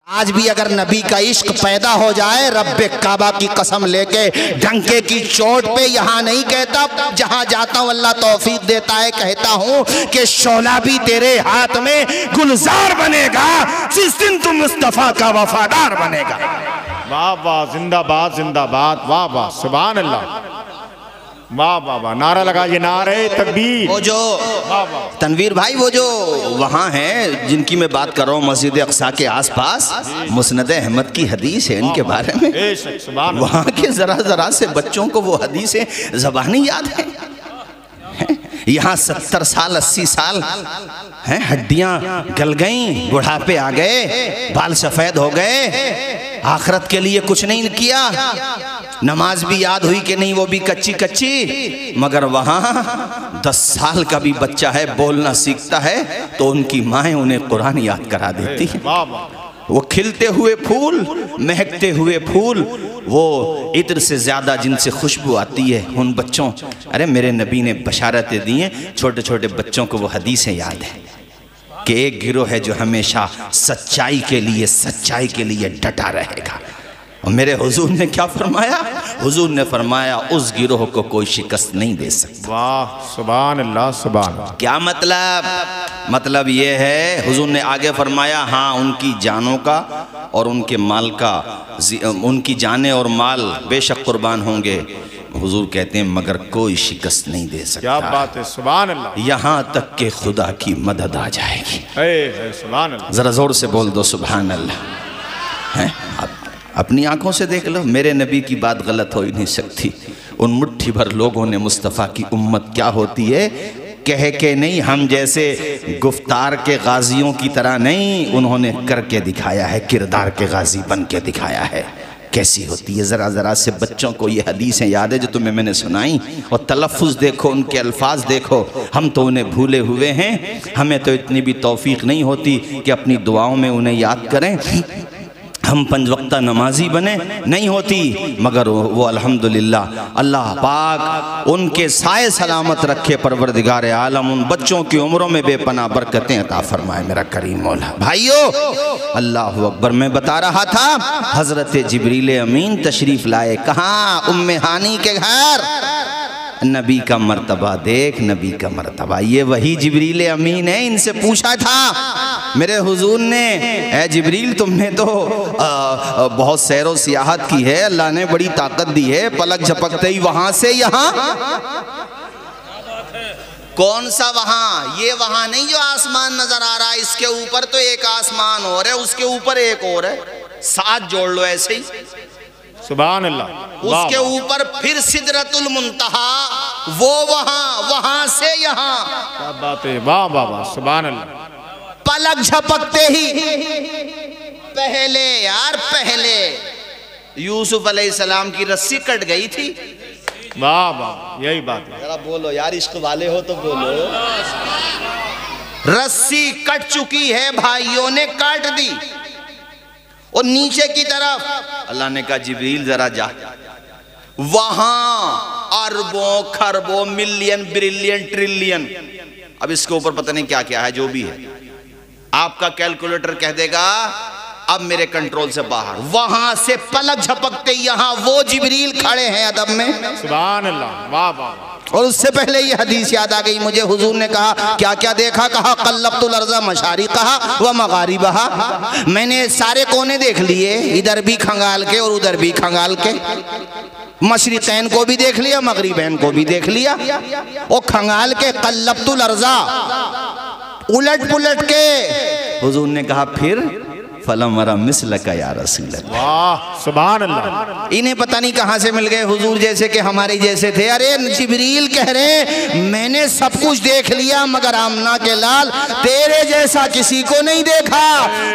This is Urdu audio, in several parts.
آج بھی اگر نبی کا عشق پیدا ہو جائے، رب کعبہ کی قسم لے کے ڈنکے کی چوٹ پہ یہاں نہیں کہتا، جہاں جاتا ہوں اللہ توفیق دیتا ہے، کہتا ہوں کہ شعلہ بھی تیرے ہاتھ میں گلزار بنے گا جس دن تم مصطفیٰ کا وفادار بنے گا۔ واہ واہ، زندہ باد زندہ باد، واہ واہ، سبحان اللہ، واہ واہ واہ، نعرہ لگا یہ نعرہ تکبیر۔ وہ جو تنویر بھائی، وہ جو وہاں ہیں جن کی میں بات کر رہا ہوں مسجد اقصیٰ کے آس پاس، مسند احمد کی حدیث ہے ان کے بارے میں، وہاں کے ذرا سے بچوں کو وہ حدیثیں زبانی یاد ہیں۔ یہاں 70 سال 80 سال ہڈیاں گل گئیں، بڑھاپے آ گئے، بال سفید ہو گئے، آخرت کے لیے کچھ نہیں کیا، نماز بھی یاد ہوئی کہ نہیں وہ بھی کچی کچی، مگر وہاں 10 سال کا بھی بچہ ہے بولنا سیکھتا ہے تو ان کی مائیں انہیں قرآن یاد کرا دیتی ہیں۔ وہ کھلتے ہوئے پھول، مہکتے ہوئے پھول، وہ عطر سے زیادہ جن سے خوشبو آتی ہے ان بچوں، ارے میرے نبی نے بشارتیں دی ہیں، چھوٹے چھوٹے بچوں کو وہ حدیثیں یاد ہیں کہ ایک گروہ ہے جو ہمیشہ سچائی کے لیے ڈٹا رہے گا۔ اور میرے حضور نے کیا فرمایا؟ حضور نے فرمایا اس گروہ کو کوئی شکست نہیں دے سکتا۔ واہ، سبحان اللہ، سبحان اللہ۔ کیا مطلب یہ ہے، حضور نے آگے فرمایا ہاں ان کی جانوں کا اور ان کے مال کا، ان کی جانیں اور مال بے شک قربان ہوں گے، حضور کہتے ہیں مگر کوئی شکست نہیں دے سکتا۔ کیا بات ہے، سبحان اللہ، یہاں تک کہ خدا کی مدد آ جائے گی۔ سبحان اللہ، ذرا زور سے بول دو سبحان اللہ۔ اپنی آنکھوں سے دیکھ لو، میرے نبی کی بات غلط ہو ہی نہیں سکتی۔ ان مٹھی بھر لوگوں نے مصطفیٰ کی امت کیا ہوتی ہے کہہ کے نہیں، ہم جیسے گفتار کے غازیوں کی طرح نہیں، انہوں نے کر کے دکھایا ہے، کردار کے غازی بن کے دکھایا ہے۔ کیسی ہوتی ہے، ذرا سے بچوں کو یہ حدیثیں یاد ہے جو تمہیں میں نے سنائی، اور تلفظ دیکھو، ان کے الفاظ دیکھو، ہم تو انہیں بھولے ہوئے ہیں، ہمیں تو اتنی بھی توفیق نہیں ہوتی کہ اپنی دعاؤں میں انہیں یاد کریں، ہم 5 وقتہ نمازی بنے نہیں ہوتی، مگر وہ الحمدللہ اللہ پاک ان کے سائے سلامت رکھے، پروردگار عالم ان بچوں کی عمروں میں بے پناہ برکتیں عطا فرمائے میرا کریم مولا۔ بھائیو اللہ اکبر، میں بتا رہا تھا حضرت جبریل امین تشریف لائے کہاں؟ ام ہانی کے گھر۔ نبی کا مرتبہ دیکھ، نبی کا مرتبہ، یہ وہی جبریل امین ہے، ان سے پوچھا تھا میرے حضور نے، اے جبریل تم نے تو بہت سیر و سیاحت کی ہے، اللہ نے بڑی طاقت دی ہے، پلک جھپکتے ہی وہاں سے یہاں۔ کون سا وہاں؟ یہ وہاں نہیں جو آسمان نظر آ رہا ہے، اس کے اوپر تو ایک آسمان اور ہے، اس کے اوپر ایک اور ہے، 7 جوڑ لو ایسے ہی، سبحان اللہ، اس کے اوپر پھر سدرۃ المنتہا، وہ وہاں سے یہاں۔ کیا بات ہے، واہ واہ واہ، سبحان اللہ۔ پلک جھپکتے ہی پہلے یوسف علیہ السلام کی رسی کٹ گئی تھی۔ واہ واہ، یہی بات ہے، ذرا بولو یار، عشق والے ہو تو بولو۔ رسی کٹ چکی ہے، بھائیوں نے کاٹ دی، اور نیچے کی طرف اللہ نے کہا جبریل ذرا جا، وہاں اربوں کھربوں ملین بریلین ٹریلین، اب اس کے اوپر پتہ نہیں کیا کیا ہے، جو بھی ہے آپ کا کیلکولیٹر کہہ دے گا اب میرے کنٹرول سے باہر، وہاں سے پلک جھپکتے یہاں وہ جبریل کھڑے ہیں ادب میں، سبحان اللہ، واہ واہ۔ اور اس سے پہلے یہ حدیث یاد آ گئی مجھے، حضور نے کہا کیا کیا دیکھا؟ کہا قلبت الارض مشارقہا و مغاربہا، میں نے سارے کونے دیکھ لیے، ادھر بھی کھنگال کے اور ادھر بھی کھنگال کے، مشرقین کو بھی دیکھ لیا مغربین کو بھی دیکھ لیا، اور کھنگال کے قلبت الارض، الٹ پلٹ کے حضور نے کہا پھر فَلَمْ وَرَ مِثْلَكَ يَا رَسُولَ اللَّهِ، واہ سبحان اللہ۔ انہیں پتہ نہیں کہاں سے مل گئے، حضور جیسے کہ ہمارے جیسے تھے۔ ارے جبریل کہہ رہے میں نے سب کچھ دیکھ لیا مگر آمنہ کے لال تیرے جیسا کسی کو نہیں دیکھا۔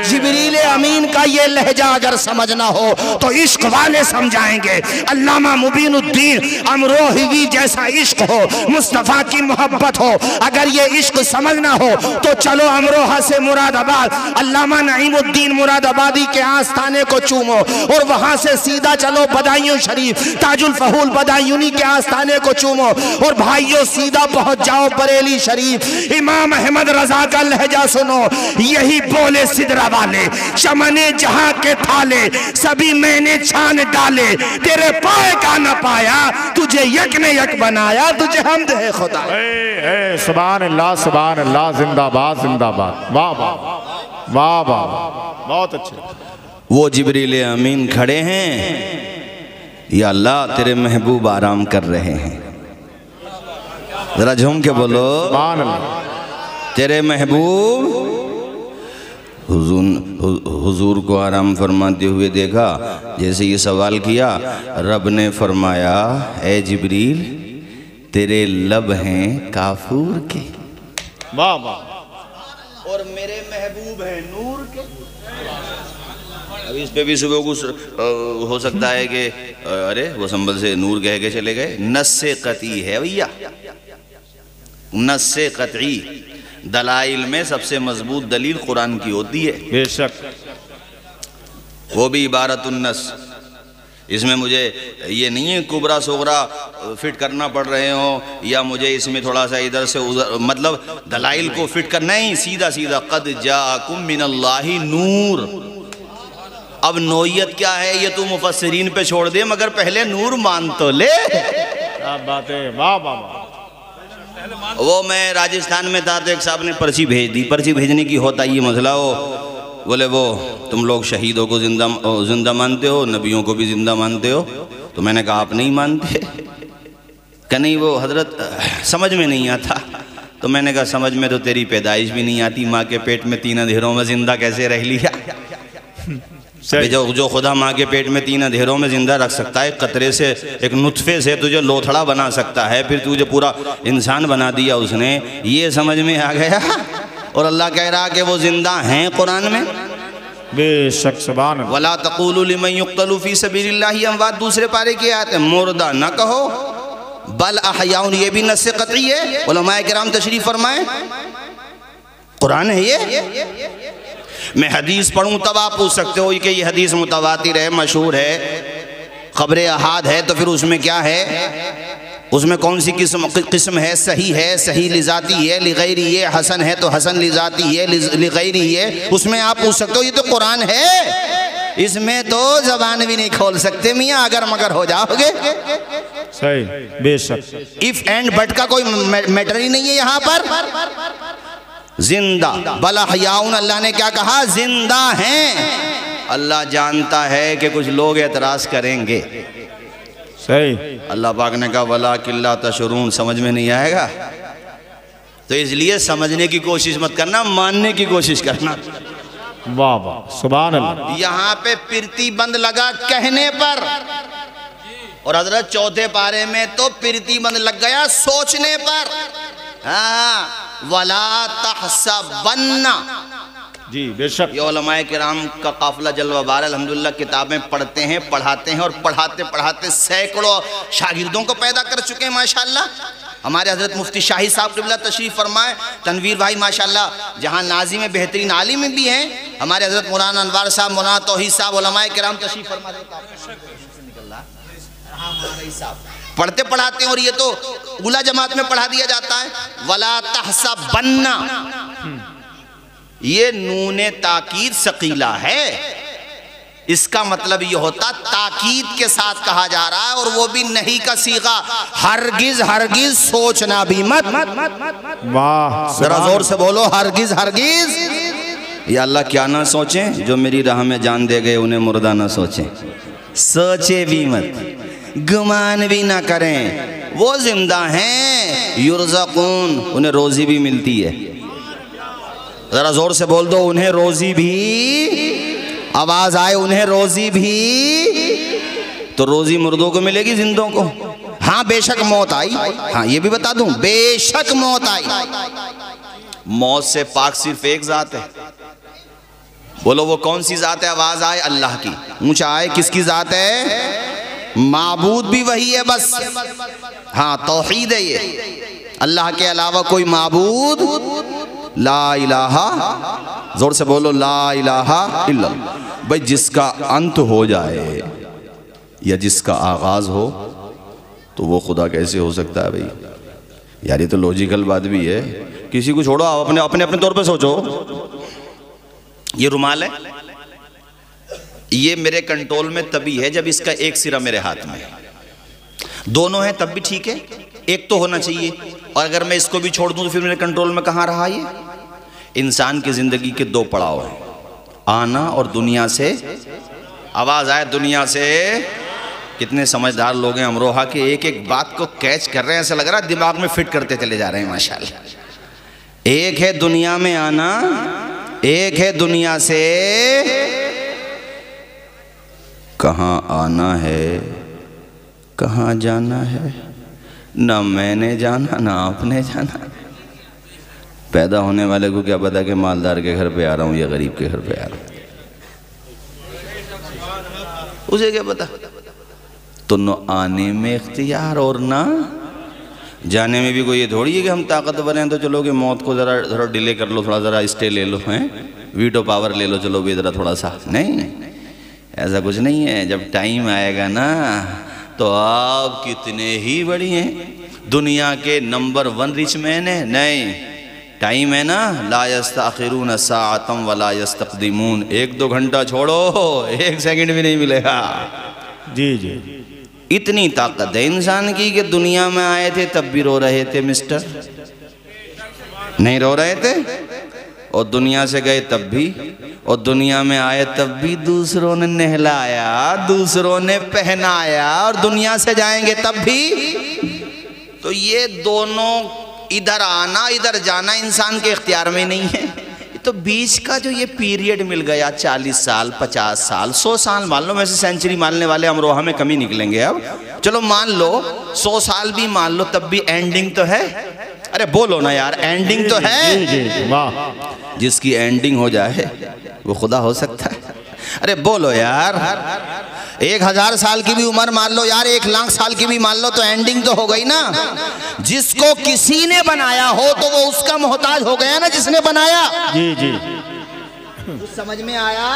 جبریل امین کا یہ لہجہ اگر سمجھنا ہو تو عشق والے سمجھائیں گے، علامہ مبین الدین امروہوی جیسا عشق ہو، مصطفیٰ کی محبت ہو، اگر یہ عشق سمجھنا ہو تو چلو امروہہ سے مراد آباد علامہ نعیم الدین مراد آبادی کے آستانے کو چومو اور وہاں سے سیدھا چلو بدایوں شریف تاج الفہول بدایونی کے آستانے کو چومو اور بھائیوں سیدھا پہنچ جاؤ بریلی شریف، امام احمد رضا کا لہجہ سنو، یہی بولے سدرہ والے چمنے جہاں کے تھالے سبھی میں نے چھان ڈالے، تیرے پائے کا نہ پایا تجھے یک نے یک بنایا، تجھے حمد ہے خدا۔ سبحان اللہ زندہ باد زندہ باد، واہ واہ واہ واہ، بہت اچھے۔ وہ جبریل امین کھڑے ہیں، یا اللہ تیرے محبوب آرام کر رہے ہیں، ذرا جھوم کے بولو سبحان اللہ۔ تیرے محبوب حضور کو آرام فرماتے ہوئے دیکھا، جیسے یہ سوال کیا رب نے فرمایا اے جبریل تیرے لب ہیں کافور کے، واہ واہ، اور میرے محبوب ہیں نور کے۔ اب اس پہ بھی صبح کو ہو سکتا ہے کہ ارے وہ سنبل سے نور کہہ کے چلے گئے، نص قطعی ہے بھیا، نص قطعی۔ دلائل میں سب سے مضبوط دلیل قرآن کی ہوتی ہے، بے شک، وہ بھی عبارت النص۔ اس میں مجھے یہ نہیں ہے کبرا صغرا فٹ کرنا پڑ رہے ہوں، یا مجھے اس میں تھوڑا سا ادھر سے ادھر، مطلب دلائل کو فٹ کرنا ہی سیدھا سیدھا قد جاءکم من اللہ نور۔ اب نوعیت کیا ہے یہ تو مفسرین پہ چھوڑ دے، مگر پہلے نور مان تو لے۔ کیا بات ہے، واہ واہ واہ۔ وہ میں راجستھان میں تھا تو ایک صاحب نے پرچی بھیج دی، پرچی بھیجنے کی ہوتا یہ مسئلہ ہو، بولے وہ تم لوگ شہیدوں کو زندہ مانتے ہو، نبیوں کو بھی زندہ مانتے ہو، تو میں نے کہا آپ نہیں مانتے، کہ نہیں وہ حضرت سمجھ میں نہیں آتا، تو میں نے کہا سمجھ میں تو تیری پیدائش بھی نہیں آتی، ماں کے پیٹ میں 3 اندھیروں میں زندہ کیسے رہ لیا؟ جو خدا ماں کے پیٹ میں 3 اندھیروں میں زندہ رکھ سکتا ہے، قطرے سے ایک نطفے سے تجھے لوتھڑا بنا سکتا ہے، پھر تجھے پورا انسان بنا دیا اس نے، یہ سمجھ میں آ گیا۔ اور اللہ کہہ رہا کہ وہ زندہ ہیں قرآن میں، بے شک سبحان اللہ۔ وَلَا تَقُولُوا لِمَنْ يُقْتَلُ فِي سَبِيلِ اللَّهِ اموات، دوسرے پارے کی آیت ہے، مردہ نہ کہو بل احیاء، یہ بھی نص قطعی ہے، علماء کرام تشریف فرمائیں، قرآن ہے یہ۔ میں حدیث پڑھوں تب آپ پوچھ سکتے ہو کہ یہ حدیث متواتر ہے، مشہور ہے، خبر احاد ہے، تو پھر اس میں کیا ہے، اس میں کون سی قسم ہے، صحیح ہے، صحیح لذاتی ہے، لغیری ہے، حسن ہے تو حسن لذاتی ہے، لغیری ہے، اس میں آپ پوچھ سکتے ہو، یہ تو قرآن ہے، اس میں تو زبان بھی نہیں کھول سکتے میاں، اگر مگر ہو جاؤ گے۔ صحیح، بے شک، if اینڈ بٹ کا کوئی میٹر ہی نہیں ہے یہاں پر۔ زندہ بل احیاء، اللہ نے کیا کہا، زندہ ہیں۔ اللہ جانتا ہے کہ کچھ لوگ اعتراض کریں گے، صحیح، اللہ پاک نے کہا وَلَٰكِن لَا تَشْعُرُونَ، سمجھ میں نہیں آئے گا تو اس لیے سمجھنے کی کوشش مت کرنا، ماننے کی کوشش کرنا۔ واہ واہ سبحان اللہ۔ یہاں پہ پرتی بند لگا کہنے پر، اور حضرت چوتھے پارے میں تو پرتی بند لگ گیا سوچنے پر۔ ہاں وَلَا تَحْسَبَنَّ، جی بے شک، یہ علماء کرام کا قافلہ جلوہ بار الحمدللہ کتابیں پڑھتے ہیں، پڑھاتے ہیں، اور پڑھاتے پڑھاتے سینکڑوں شاگردوں کو پیدا کر چکے ہیں ماشاءاللہ۔ ہمارے حضرت مفتی شاہی صاحب قبلہ تشریف فرمائے، تنویر بھائی ماشاءاللہ جہاں ناظم بہترین عالم بھی ہیں، ہمارے حضرت مولانا انوار صاحب، مولانا توحید صاحب، علماء کرام تشریف فرما دیتا پڑھتے پڑھاتے ہیں، اور یہ تو اولا جماعت میں پڑھا دیا جاتا ہے۔ وَلَا تَحْسَبَنَّ، یہ نون تاکید ثقیلہ ہے، اس کا مطلب یہ ہوتا تاکید کے ساتھ کہا جا رہا ہے، اور وہ بھی نہیں کا صیغہ، ہرگز ہرگز سوچنا بھی مت۔ واہ، ذرا زور سے بولو، ہرگز ہرگز۔ یا اللہ کیا نہ سوچیں، جو میری راہ میں جان دے گئے انہیں مردہ نہ سوچیں، سوچے بھی مت، گمان بھی نہ کریں، وہ زندہ ہیں، یرزقون، انہیں روزی بھی ملتی ہے۔ ذرا زور سے بول دو، انہیں روزی بھی، آواز آئے، انہیں روزی بھی۔ تو روزی مردوں کو ملے گی، زندوں کو؟ ہاں بے شک موت آئی، ہاں یہ بھی بتا دوں، بے شک موت آئی۔ موت سے پاک صرف ایک ذات ہے، بولو وہ کون سی ذات ہے؟ آواز آئے اللہ کی، اونچا آئے، کس کی ذات ہے؟ معبود بھی وہی ہے بس، ہاں توحید ہے یہ، اللہ کے علاوہ کوئی معبود لا الہ، زور سے بولو لا الہ الا اللہ۔ بھئی جس کا انت ہو جائے یا جس کا آغاز ہو تو وہ خدا کیسے ہو سکتا ہے بھئی؟ یار یہ تو لوجیکل بات بھی ہے، کسی کو چھوڑو، آپ اپنے طور پہ سوچو۔ یہ رومال ہے، یہ میرے کنٹرول میں تبھی ہے جب اس کا ایک سرا میرے ہاتھ میں ہے، دونوں ہیں تب بھی ٹھیک ہے، ایک تو ہونا چاہیے، اور اگر میں اس کو بھی چھوڑ دوں تو پھر میرے کنٹرول میں کہاں رہا یہ؟ انسان کی زندگی کے دو پڑاؤ ہیں، آنا اور دنیا سے، آواز آئے دنیا سے۔ کتنے سمجھدار لوگ ہیں امروہہ کے، ایک ایک بات کو کیچ کر رہے ہیں، ایسا لگ رہا ہے دماغ میں فٹ کرتے چلے جا رہے ہیں ماشاءاللہ۔ ایک ہے دنیا میں آنا، ایک ہے دنیا سے کہاں آنا ہے کہاں جانا ہے، نہ میں نے جانا نہ آپ نے جانا۔ پیدا ہونے والے کو کیا پتا کہ مالدار کے گھر پہ آ رہا ہوں یا غریب کے گھر پہ آ رہا ہوں، اسے کیا پتا؟ تو نہ آنے میں اختیار اور نہ جانے میں بھی کوئی یہ تھوڑی ہے کہ ہم طاقتور ہیں تو چلو کہ موت کو ذرا ڈیلے کر لو، تھوڑا ذرا اسٹے لے لو، ہیں ویٹو پاور لے لو، چلو بھی ذرا تھوڑا سا، نہیں ایسا کچھ نہیں ہے۔ جب ٹائم آئے گا نا تو آپ کتنے ہی بڑی ہیں، دنیا کے نمبر 1 رچ مین ہیں، نہیں ٹائم ہے نا، لا یستاخرون ساعۃ ولا یستقدمون، 1-2 گھنٹہ چھوڑو 1 سیکنڈ بھی نہیں ملے گا۔ جی جی، اتنی طاقت ہے انسان کی کہ دنیا میں آئے تھے تب بھی رو رہے تھے مسٹر، نہیں رو رہے تھے، اور دنیا سے گئے تب بھی، اور دنیا میں آئے تب بھی دوسروں نے نہلایا، دوسروں نے پہنایا، اور دنیا سے جائیں گے تب بھی۔ تو یہ دونوں ادھر آنا ادھر جانا انسان کے اختیار میں نہیں ہے۔ تو بیچ کا جو یہ پیریڈ مل گیا 40 سال 50 سال 100 سال مان لو، ویسے سینچری ماننے والے امروہہ میں کمی نکلیں گے اب، چلو مان لو 100 سال بھی مان لو، تب بھی اینڈنگ تو ہے۔ ارے بولو نا یار، اینڈنگ تو ہے۔ جس کی اینڈنگ ہو جائے وہ خدا ہو سکتا ہے؟ ارے بولو یار، 1000 سال کی بھی عمر مان لو یار، 1,00,000 سال کی بھی مان لو، تو اینڈنگ تو ہو گئی نا۔ جس کو کسی نے بنایا ہو تو وہ اس کا محتاج ہو گیا نا جس نے بنایا۔ جی جی، سمجھ میں آیا؟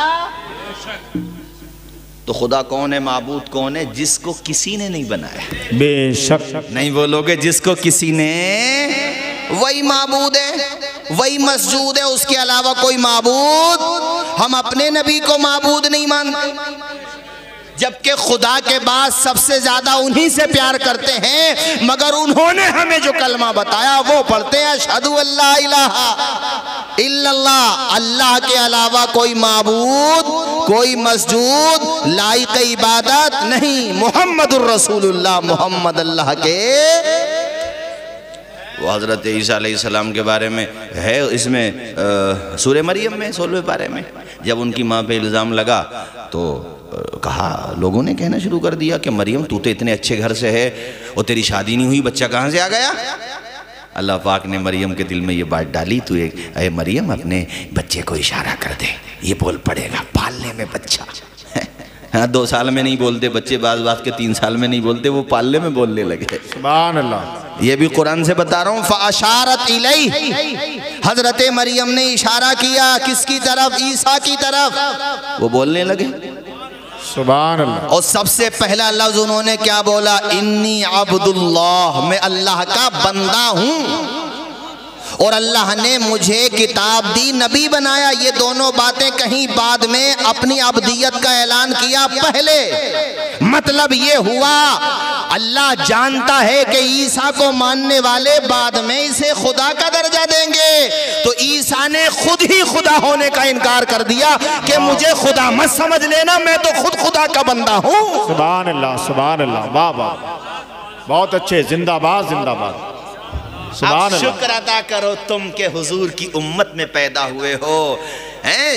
تو خدا کون ہے، معبود کون ہے؟ جس کو کسی نے نہیں بنایا، بے شک نہیں بولو گے جس کو کسی نے، وہی معبود ہے، وہی مسجود ہے، اس کے علاوہ کوئی معبود۔ ہم اپنے نبی کو معبود نہیں مانتے، جبکہ خدا کے بعد سب سے زیادہ انہی سے پیار کرتے ہیں، مگر انہوں نے ہمیں جو کلمہ بتایا وہ پڑھتے ہیں، اشہدو اللہ الہ الا اللہ، اللہ کے علاوہ کوئی معبود کوئی مسجود لائق عبادت نہیں، محمد الرسول اللہ، محمد اللہ کے۔ وہ حضرت عیسیٰ علیہ السلام کے بارے میں ہے اس میں سورہ مریم میں 16ویں پارے میں، جب ان کی ماں پہ الزام لگا تو کہا، لوگوں نے کہنا شروع کر دیا کہ مریم تو اتنے اچھے گھر سے ہے اور تیری شادی نہیں ہوئی، بچہ کہاں سے آ گیا؟ اللہ پاک نے مریم کے دل میں یہ بات ڈالی، تو اے مریم اپنے بچے کو اشارہ کر دے، یہ بول پڑے گا، پالنے میں بچہ۔ ہاں 2 سال میں نہیں بولتے بچے، بعض بات کے 3 سال میں نہیں بولتے، وہ پالنے میں بولنے لگے۔ سبحان اللہ، یہ بھی قرآن سے بتا رہا ہوں۔ فَأَشَارَتْ إِلَيْهِ، حضرت مریم نے اشارہ کیا کس کی طرف؟ عیسیٰ کی طرف، وہ بولنے لگے۔ سبحان اللہ، اور سب سے پہلا لفظ انہوں نے کیا بولا؟ انی عبد اللہ، میں اللہ کا بندہ ہوں، اور اللہ نے مجھے کتاب دی، نبی بنایا۔ یہ دونوں باتیں کہیں بعد میں اپنی عبدیت کا اعلان کیا، پہلے مطلب یہ ہوا اللہ جانتا ہے کہ عیسیٰ کو ماننے والے بعد میں اسے خدا کا درجہ دیں گے، تو عیسیٰ نے خود ہی خدا ہونے کا انکار کر دیا کہ مجھے خدا مت سمجھ لینا، میں تو خود خدا کا بندہ ہوں۔ سبحان اللہ، سبحان اللہ، واہ واہ، بہت اچھے، زندہ باد زندہ باد۔ اب شکر ادا کرو تم کہ حضور کی امت میں پیدا ہوئے ہو۔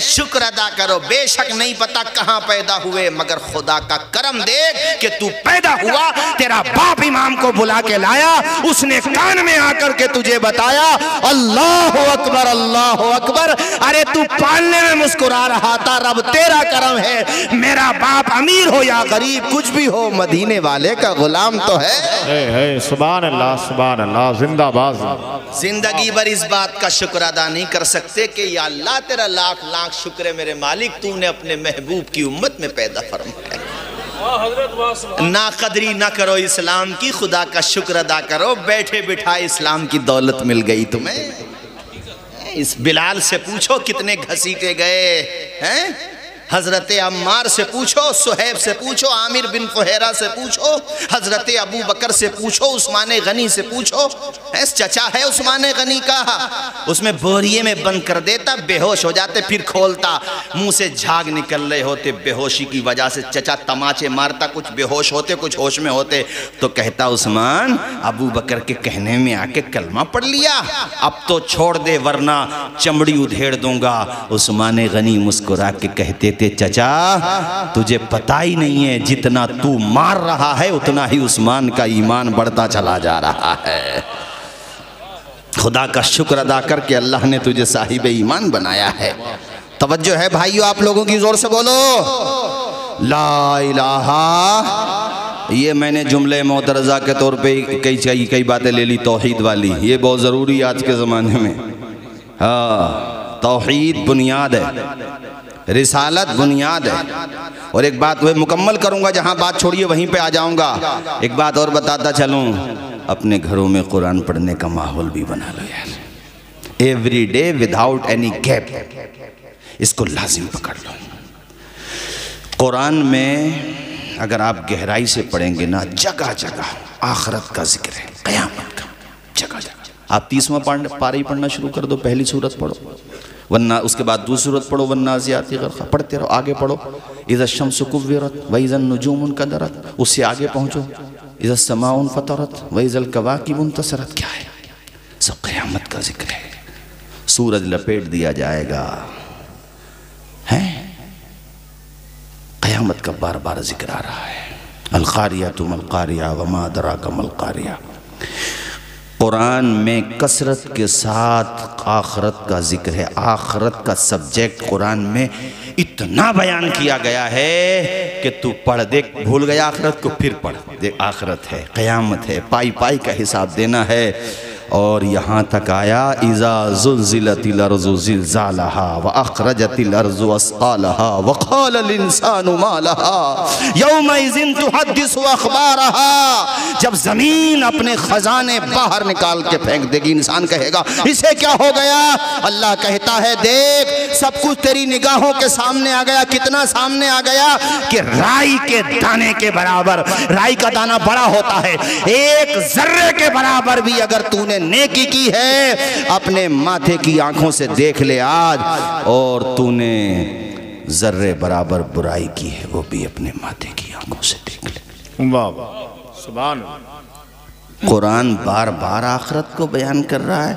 شکر ادا کرو. بے شک نہیں پتا کہاں پیدا ہوئے مگر خدا کا کرم دیکھ کہ تو پیدا ہوا. تیرا باپ امام کو بلا کے لایا, اس نے کان میں آ کر کے تجھے بتایا اللہ اکبر اللہ اکبر. ارے تو پالنے میں مسکرا رہا تھا, رب تیرا کرم ہے. میرا باپ امیر ہو یا غریب کچھ بھی ہو, مدینے والے کا غلام تو ہے. سبحان اللہ سبحان اللہ, زندہ باز. زندگی بھر اس بات کا شکر ادا نہیں کر سکتے کہ یا اللہ تیرا لاکھ لاکھ شکر ہے میرے مالک, تو نے اپنے محبوب کی امت میں پیدا فرمایا. نا قدری نہ کرو اسلام کی, خدا کا شکر ادا کرو. بیٹھے بٹھائے اسلام کی دولت مل گئی تمہیں. اس بلال سے پوچھو کتنے گھسیٹے گئے ہیں. حضرت عمار سے پوچھو, صہیب سے پوچھو, عامر بن فہیرہ سے پوچھو, حضرت ابو بکر سے پوچھو, عثمان غنی سے پوچھو. چچا ہے عثمان غنی کا, اس میں بوریے میں بند کر دیتا, بے ہوش ہو جاتے, پھر کھولتا, منہ سے جھاگ نکل رہے ہوتے بے ہوشی کی وجہ سے. چچا تماچے مارتا, کچھ بے ہوش ہوتے کچھ ہوش میں ہوتے, تو کہتا عثمان ابو بکر کے کہنے میں آ کے کلمہ پڑھ لیا, اب تو چھوڑ دے ورنہ چمڑی ادھیڑ دوں گا. عثمان غنی مسکرا کے کہتے تھے چچا تجھے پتہ ہی نہیں ہے, جتنا تو مار رہا ہے اتنا ہی عثمان کا ایمان بڑھتا چلا جا رہا ہے. خدا کا شکر ادا کر کے اللہ نے تجھے صاحب ایمان بنایا ہے. توجہ ہے بھائیو آپ لوگوں کی, زور سے بولو لا الہ. یہ میں نے جملے معترضہ کے طور پہ کئی باتیں لے لی توحید والی, یہ بہت ضروری ہے آج کے زمانے میں. توحید بنیاد ہے, رسالت بنیاد ہے. اور ایک بات وہ مکمل کروں گا, جہاں بات چھوڑیے وہیں پہ آ جاؤں گا. ایک بات اور بتاتا چلوں, اپنے گھروں میں قرآن پڑھنے کا ماحول بھی بنا لو یار. Every day without any gap, اس کو لازم پکڑ لو. قرآن میں اگر آپ گہرائی سے پڑھیں گے نا, جگہ جگہ آخرت کا ذکر ہے, قیامت کا, جگہ جگہ. آپ 30واں پارہ پڑھنا شروع کر دو, پہلی سورت پڑھو, ورنہ اس کے بعد دوسری سورت پڑھو, والنازعات غرقا, پڑھتے رہو, آگے پڑھو. اذا الشمس كورت واذا النجوم انكدرت, اس سے آگے پہنچو, اذا السماء انفطرت واذا الكواكب انتثرت. کیا ہے؟ سب قیامت کا ذکر ہے. سورج لپیٹ دیا جائے گا, ہیں قیامت کا بار بار ذکر آ رہا ہے. القاریہ ما القاریہ وما ادراک ما القاریہ. قرآن میں کثرت کے ساتھ آخرت کا ذکر ہے. آخرت کا سبجیکٹ قرآن میں اتنا بیان کیا گیا ہے کہ تو پڑھ دیکھ, بھول گیا آخرت کو, پھر پڑھ دیکھ, آخرت ہے, قیامت ہے, پائی پائی کا حساب دینا ہے. اور یہاں تک آیا اذا زلزلت الارض زلزالها واخرجت الارض اثقالها وقال الانسان ما لها يومئذ تحدث اخبارها. جب زمین اپنے خزانے باہر نکال کے پھینک دے گی, انسان کہے گا اسے کیا ہو گیا. اللہ کہتا ہے دیکھ سب کچھ تیری نگاہوں کے سامنے آ گیا. کتنا سامنے آ گیا کہ رائی کے دانے کے برابر, رائی کا دانہ بڑا ہوتا ہے, ایک ذرے کے برابر بھی اگر تو نے نیکی کی ہے اپنے ماتھے کی آنکھوں سے دیکھ لے آج, اور تو نے ذرے برابر برائی کی ہے وہ بھی اپنے ماتھے کی آنکھوں سے دیکھ لے. واہ واہ سبحان اللہ. قرآن بار بار آخرت کو بیان کر رہا ہے.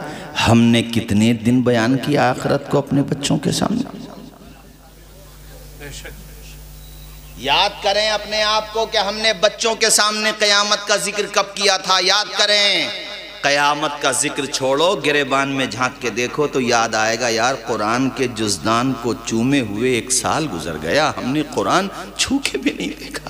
ہم نے کتنے دن بیان کیا آخرت کو اپنے بچوں کے سامنے. یاد کریں اپنے آپ کو کہ ہم نے بچوں کے سامنے قیامت کا ذکر کب کیا تھا. یاد کریں, قیامت کا ذکر چھوڑو, گریبان میں جھانک کے دیکھو تو یاد آئے گا یار قرآن کے جزدان کو چومے ہوئے 1 سال گزر گیا, ہم نے قرآن چھو کے بھی نہیں دیکھا.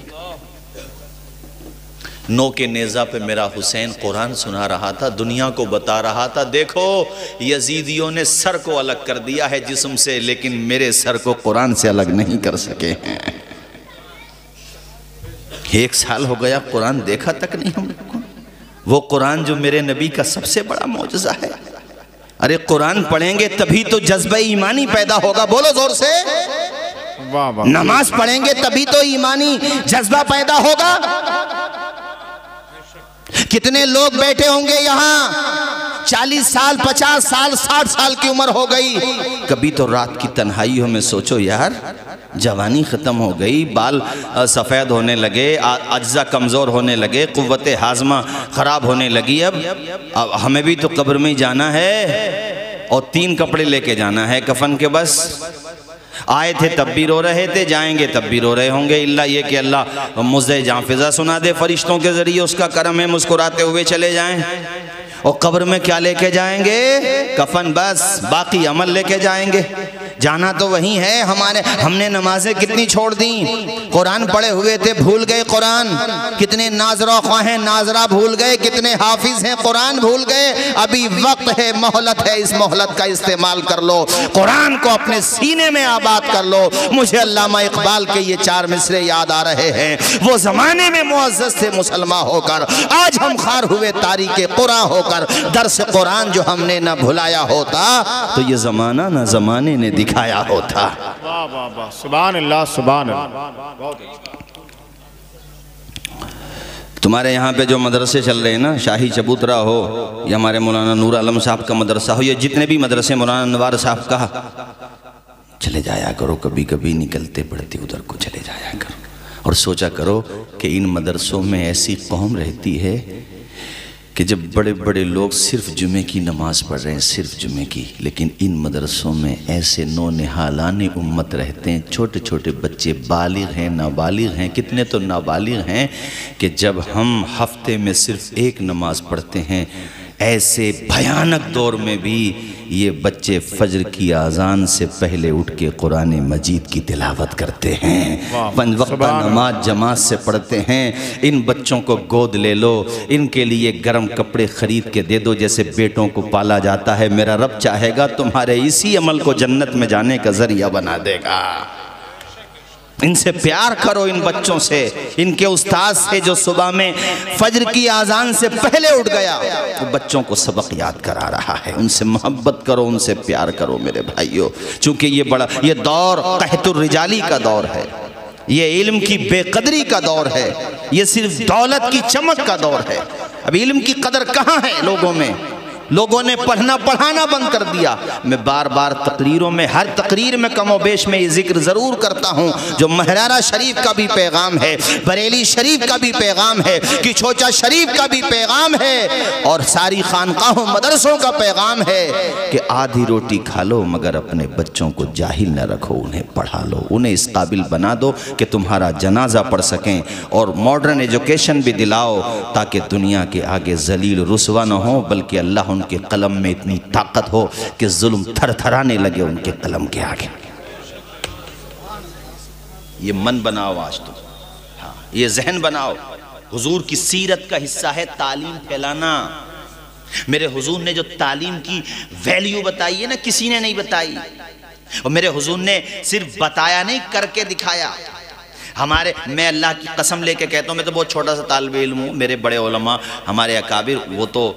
نو کے نیزہ پہ میرا حسین قرآن سنا رہا تھا, دنیا کو بتا رہا تھا دیکھو یزیدیوں نے سر کو الگ کر دیا ہے جسم سے, لیکن میرے سر کو قرآن سے الگ نہیں کر سکے ہیں. 1 سال ہو گیا قرآن دیکھا تک نہیں ہم نے. وہ قرآن جو میرے نبی کا سب سے بڑا معجزہ ہے. ارے قرآن پڑھیں گے تبھی تو جذبہ ایمانی پیدا ہوگا. بولو زور سے. نماز پڑھیں گے تبھی تو ایمانی جذبہ پیدا ہوگا. کتنے لوگ بیٹھے ہوں گے یہاں 40 سال 50 سال 60 سال کی عمر ہو گئی, کبھی تو رات کی تنہائیوں میں سوچو یار جوانی ختم ہو گئی, بال سفید ہونے لگے, اجزا کمزور ہونے لگے, قوت ہاضمہ خراب ہونے لگی, اب ہمیں بھی تو قبر میں جانا ہے اور 3 کپڑے لے کے جانا ہے کفن کے بس. آئے تھے تب بھی رو رہے تھے، جائیں گے تب بھی رو رہے ہوں گے، اللہ یہ کہ اللہ مزہ جاں فضا سنا دے فرشتوں کے ذریعے اس کا کرم ہے، مسکراتے ہوئے چلے جائیں۔ اور قبر میں کیا لے کے جائیں گے؟ کفن بس، باقی عمل لے کے جائیں گے۔ جانا تو وہی ہے۔ ہم نے نمازیں کتنی چھوڑ دیں، قرآن پڑھے ہوئے تھے بھول گئے قرآن، کتنے ناظرہ خواہ ہیں ناظرہ بھول گئے، کتنے حافظ ہیں قرآن بھول گئے۔ ابھی وقت ہے، مہلت ہے، اس مہلت کا استعمال کر لو، قرآن کو اپنے سینے میں آباد کر لو۔ مجھے علامہ اقبال کے یہ 4 مصرے یاد آ رہے ہیں، وہ زمانے میں معزز تھے مسلمان ہو کر، آج ہم خار ہوئے تاریک قرآن ہو کر، درس قرآن جو ہم نے نہ بھلایا ہوتا تو یہ زمانہ نہ زمانے نے دکھایا ہوتا۔ واہ واہ واہ، سبحان اللہ سبحان اللہ۔ تمہارے یہاں پہ جو مدرسے چل رہے ہیں نا، شاہی چبوترا ہو یا ہمارے مولانا نور عالم صاحب کا مدرسہ ہو، یا جتنے بھی مدرسے مولانا انوار صاحب کا، چلے جایا کرو، کبھی کبھی نکلتے پڑھتے ادھر کو چلے جایا کرو، اور سوچا کرو کہ ان مدرسوں میں ایسی قوم رہتی ہے کہ جب بڑے بڑے لوگ صرف جمعے کی نماز پڑھ رہے ہیں، صرف جمعے کی، لیکن ان مدرسوں میں ایسے نونہالان امت رہتے ہیں، چھوٹے چھوٹے بچے بالغ ہیں، نابالغ ہیں، کتنے تو نابالغ ہیں کہ جب ہم ہفتے میں صرف ایک نماز پڑھتے ہیں، ایسے بھیانک دور میں بھی یہ بچے فجر کی اذان سے پہلے اٹھ کے قرآن مجید کی تلاوت کرتے ہیں، 5 وقتہ نماز جماعت سے پڑھتے ہیں۔ ان بچوں کو گود لے لو، ان کے لیے گرم کپڑے خرید کے دے دو جیسے بیٹوں کو پالا جاتا ہے۔ میرا رب چاہے گا تمہارے اسی عمل کو جنت میں جانے کا ذریعہ بنا دے گا۔ ان سے پیار کرو، ان بچوں سے، ان کے استاذ سے جو صبح میں فجر کی اذان سے پہلے اٹھ گیا، وہ بچوں کو سبق یاد کرا رہا ہے۔ ان سے محبت کرو، ان سے پیار کرو میرے بھائیو، چونکہ یہ دور قحط الرجالی کا دور ہے، یہ علم کی بے قدری کا دور ہے، یہ صرف دولت کی چمک کا دور ہے۔ اب علم کی قدر کہاں ہے لوگوں میں؟ لوگوں نے پڑھنا پڑھانا بند کر دیا۔ میں بار بار تقریروں میں، ہر تقریر میں کم و بیش میں یہ ذکر ضرور کرتا ہوں، جو مہرانہ شریف کا بھی پیغام ہے، بریلی شریف کا بھی پیغام ہے، کچھوچا شریف کا بھی پیغام ہے، اور ساری خانقاہوں مدرسوں کا پیغام ہے کہ آدھی روٹی کھا لو مگر اپنے بچوں کو جاہل نہ رکھو، انہیں پڑھا لو، انہیں اس قابل بنا دو کہ تمہارا جنازہ پڑھ سکیں، اور ماڈرن ایجوکیشن بھی دلاؤ تاکہ دنیا کے آگے ذلیل رسوا نہ ہو، بلکہ اللہ ان کے قلم میں اتنی طاقت ہو کہ ظلم تھر تھرانے لگے ان کے قلم کے آگے۔ یہ من بناؤ آج تو، یہ ذہن بناؤ۔ حضور کی سیرت کا حصہ ہے تعلیم پھیلانا۔ میرے حضور نے جو تعلیم کی ویلیو بتائی ہے نا، کسی نے نہیں بتائی، اور میرے حضور نے صرف بتایا نہیں، کر کے دکھایا۔ میں اللہ کی قسم لے کے کہتا ہوں، میں تو بہت چھوٹا سا طالب علم ہوں، میرے بڑے علماء، ہمارے اکابر، وہ تو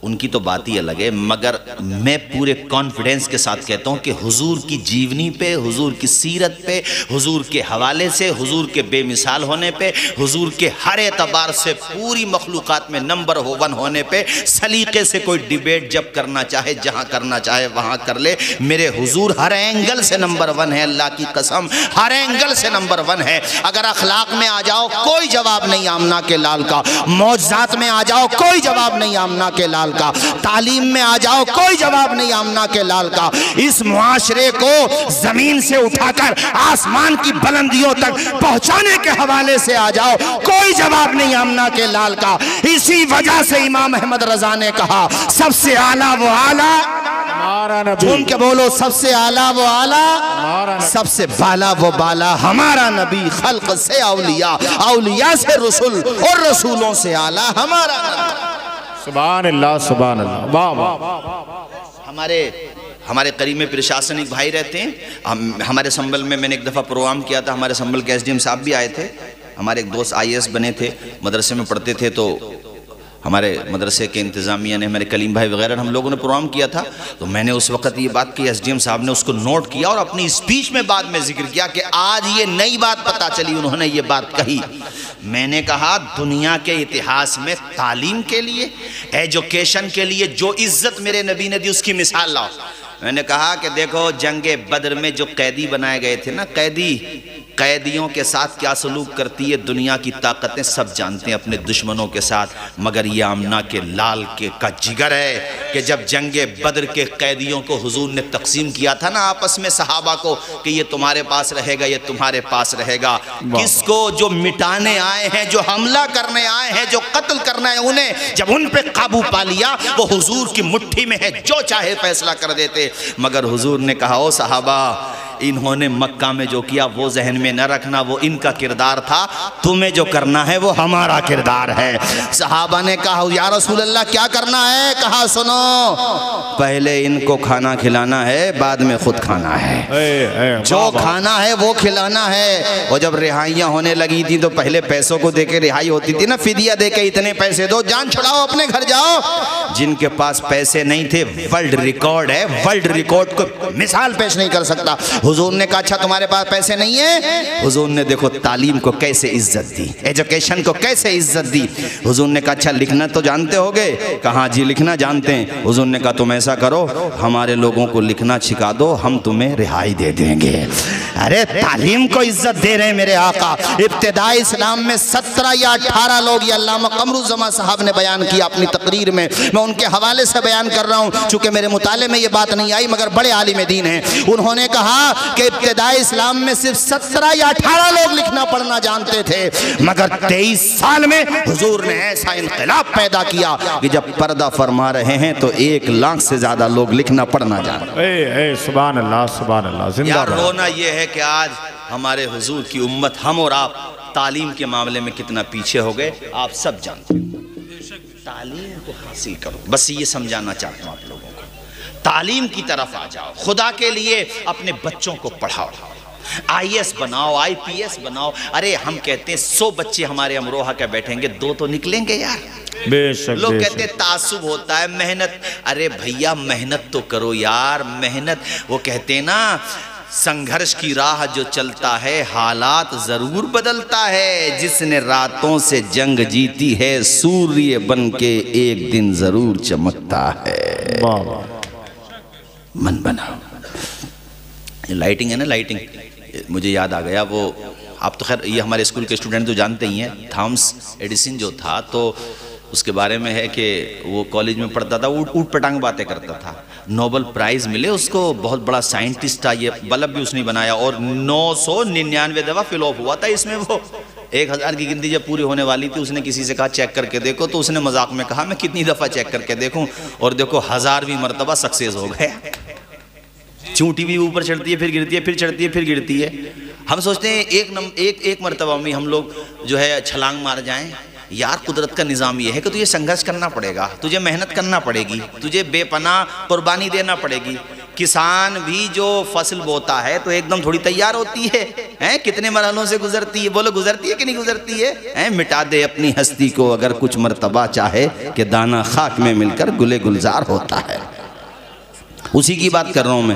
ان کی تو بات ہی الگ ہے، مگر میں پورے کانفیڈنس کے ساتھ کہتا ہوں کہ حضور کی جیونی پہ، حضور کی سیرت پہ، حضور کے حوالے سے، حضور کے بے مثال ہونے پہ، حضور کے ہر اعتبار سے پوری مخلوقات میں نمبر 1 ہونے پہ، سلیقے سے کوئی ڈیبیٹ جب کرنا چاہے، جہاں کرنا چاہے وہاں کر لے۔ میرے حضور ہر اینگل سے نمبر 1 ہے، اللہ کی قسم ہر اینگل سے نمبر 1 ہے۔ اگر اخلاق میں آ جاؤ کوئی جواب نہیں آمنہ کے لال کا، معجزات میں آ جاؤ کوئی جواب نہیں آمنہ کے لال کا، تعلیم میں آ جاؤ کوئی جواب نہیں آمنہ کے لال کا۔ اس معاشرے کو زمین سے اٹھا کر آسمان کی بلندیوں تک پہنچانے کے حوالے سے آ جاؤ کوئی جواب نہیں آمنہ کے لال کا۔ اسی وجہ سے امام احمد رضا نے کہا سب سے اعلیٰ وہ اعلیٰ، ہمارا نبی، جھوم کے بولو، سب سے اعلیٰ وہ اعلیٰ، سب سے بالا وہ بالا، ہمارا نبی۔ خلق سے اولیاء، اولیاء سے رسول، اور رسولوں سے اعلیٰ ہمارا نبی۔ سبحان اللہ سبحان اللہ، واہ واہ۔ ہمارے قریب میں پرشاسن ایک بھائی رہتے ہیں، ہمارے سنبل میں نے ایک دفعہ پروگرام کیا تھا، ہمارے سنبل کے SDM صاحب بھی آئے تھے، ہمارے ایک دوست IAS بنے تھے، مدرسے میں پڑھتے تھے، تو ہمارے مدرسے کے انتظامیہ نے، ہمارے کلیم بھائی وغیرہ ہم لوگوں نے پروگرام کیا تھا، تو میں نے اس وقت یہ بات کی، SDM صاحب نے اس کو نوٹ کیا اور اپنی اسپیچ میں بعد میں ذکر کیا کہ آج یہ نئی بات پتا چلی، انہوں نے یہ بات کہی۔ میں نے کہا دنیا کے اتہاس میں تعلیم کے لیے، ایجوکیشن کے لیے جو عزت میرے نبی نے دی اس کی مثال لاؤ۔ میں نے کہا کہ دیکھو جنگ بدر میں جو قیدی بنائے گئے تھے نا، قیدیوں کے ساتھ کیا سلوک کرتی ہے دنیا کی طاقتیں سب جانتے ہیں اپنے دشمنوں کے ساتھ، مگر یہ آمنہ کے لال کا جگر ہے کہ جب جنگ بدر کے قیدیوں کو حضور نے تقسیم کیا تھا نا آپس میں صحابہ کو کہ یہ تمہارے پاس رہے گا، یہ تمہارے پاس رہے گا، کس کو جو مٹانے آئے ہیں، جو حملہ کرنے آئے ہیں، جو قتل کرنا ہے انہیں، جب ان پہ قابو پا لیا وہ حضور کی مٹھی میں ہے، جو چاہے فیصلہ کر دیتے۔ مگر حضور نے کہا او صحابہ، انہوں نے مکہ میں جو کیا وہ ذہن میں نہ رکھنا، وہ ان کا کردار تھا، تمہیں جو کرنا ہے وہ ہمارا کردار ہے۔ صحابہ نے کہا یا رسول اللہ کیا کرنا ہے؟ کہا سنو، پہلے ان کو کھانا کھلانا ہے، بعد میں خود کھانا ہے، جو کھانا ہے وہ کھلانا ہے۔ اور جب رہائیاں ہونے لگی تھی تو پہلے پیسوں کو دے کے رہائی ہوتی تھی نا، فدیہ دے کے اتنے پیسے دو، جان چھڑاؤ، اپنے گھر جاؤ۔ جن کے پاس پیسے نہیں تھے، ورلڈ ریکارڈ ہے، ورلڈ ریکارڈ کو مثال پیش نہیں کر سکتا۔ حضور نے کہا اچھا تمہارے پاس پیسے نہیں ہیں؟ حضور نے دیکھو تعلیم کو کیسے عزت دی، ایجوکیشن کو کیسے عزت دی۔ حضور نے کہا اچھا لکھنا تو جانتے ہوگے؟ کہا جی لکھنا جانتے ہیں۔ حضور نے کہا تم ایسا کرو، ہمارے لوگوں کو لکھنا سکھا دو، ہم تمہیں رہائی دے دیں گے۔ ارے تعلیم کو عزت دے رہے ہیں میرے آقا۔ ابتدائی اسلام میں 17 یا 18 لوگ، یہ علامہ قمر الزمان صاحب نے بیان کیا اپنی تقریر میں، میں ان کے حوالے سے بیان کر رہا ہوں چونکہ میرے مطالعے میں یہ بات نہیں آئی، مگر بڑے عالم دین ہیں۔ انہوں نے کہا کہ ابتدائی اسلام میں صرف 17 یا 18 لوگ لکھنا پڑھنا جانتے تھے، مگر 23 سال میں حضور نے ایسا انقلاب پیدا کیا کہ جب پردہ فرما رہے ہیں تو 1 لاکھ سے زیادہ لوگ لکھنا پڑھنا جانتے ہیں۔ سبحان اللہ سبحان اللہ، زندہ یار رونا یہ ہے کہ آج ہمارے حضور کی امت، ہم اور آپ تعلیم کے معاملے میں کتنا پیچھے ہو گئے، آپ سب جانتے ہیں۔ تعلیم کو حاصل کرو، بس یہ سمجھانا چاہتا ہوں آپ لوگوں کو، تعلیم کی طرف آ جاؤ، خدا کے لیے اپنے بچوں کو پڑھاؤ، آئی ایس بناؤ، آئی پی ایس بناؤ۔ ارے ہم کہتے ہیں 100 بچے ہمارے امروہہ کے بیٹھیں گے، 2 تو نکلیں گے یار۔ بے شک لوگ کہتے ہیں تعصب ہوتا ہے، محنت، ارے بھیا محنت تو کرو یار، محنت۔ وہ کہتے ہیں نا سنگھرش کی راہ جو چلتا ہے حالات ضرور بدلتا ہے، جس نے راتوں سے جنگ جیتی ہے سوریہ بن کے ایک دن ضرور چمکتا ہے۔ من بناؤ۔ لائٹنگ ہے نا، لائٹنگ مجھے یاد آ گیا، وہ آپ تو خیر یہ ہمارے اسکول کے اسٹوڈنٹ تو جانتے ہی ہیں، تھامس ایڈیسن جو تھا تو اس کے بارے میں ہے کہ وہ کالج میں پڑھتا تھا، اوٹ پٹانگ باتیں کرتا تھا، نوبل پرائز ملے اس کو، بہت بڑا سائنٹسٹ تھا، یہ بلب بھی اس نے بنایا اور 999 دفعہ فیل آف ہوا تھا اس میں۔ وہ 1000 کی گنتی جب پوری ہونے والی تھی، اس نے کسی سے کہا چیک کر کے دیکھو، تو اس نے مذاق میں کہا میں کتنی دفعہ چیک کر کے دیکھوں، اور دیکھو 1000ویں مرتبہ سکسیس ہو گئے۔ چونٹی بھی اوپر چڑھتی ہے پھر گرتی ہے، پھر چڑھتی ہے پھر گرتی ہے۔ ہم سوچتے ہیں ایک مرتبہ میں ہم لوگ جو ہے چھلانگ مار جائیں۔ یار قدرت کا نظام یہ ہے کہ تجھے سنگھرش کرنا پڑے گا، تجھے محنت کرنا پڑے گی، تجھے بے پناہ قربانی دینا پڑے گی۔ کسان بھی جو فصل بوتا ہے تو ایک دم تھوڑی تیار ہوتی ہے، کتنے مرحلوں سے گزرتی ہے، بولو گزرتی ہے کہ نہیں گزرتی ہے؟ مٹا دے اپنی ہستی کو اگر کچھ مرتبہ چاہے کہ دانہ خاک میں مل کر گلے گلزار ہوتا ہے۔ اسی کی بات کر رہا ہوں میں۔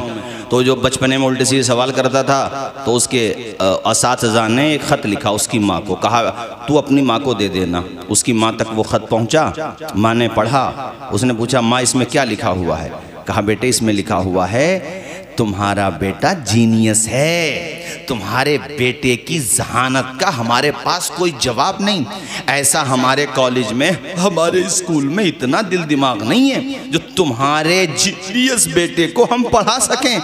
تو جو بچپنے میں الٹے سیدھے سوال کرتا تھا تو اس کے اساتذہ نے ایک خط لکھا اس کی ماں کو، کہا تو اپنی ماں کو دے دینا۔ اس کی ماں تک وہ خط پہنچا، ماں نے پڑھا، اس نے پوچھا ماں اس میں کیا لکھا ہوا ہے؟ کہا بیٹے اس میں لکھا ہوا ہے تمہارا بیٹا جینیس ہے، تمہارے بیٹے کی ذہانت کا ہمارے پاس کوئی جواب نہیں، ایسا ہمارے کالج میں ہمارے اسکول میں اتنا دل دماغ نہیں ہے جو تمہارے جینیس بیٹے کو ہم پڑھا سکیں،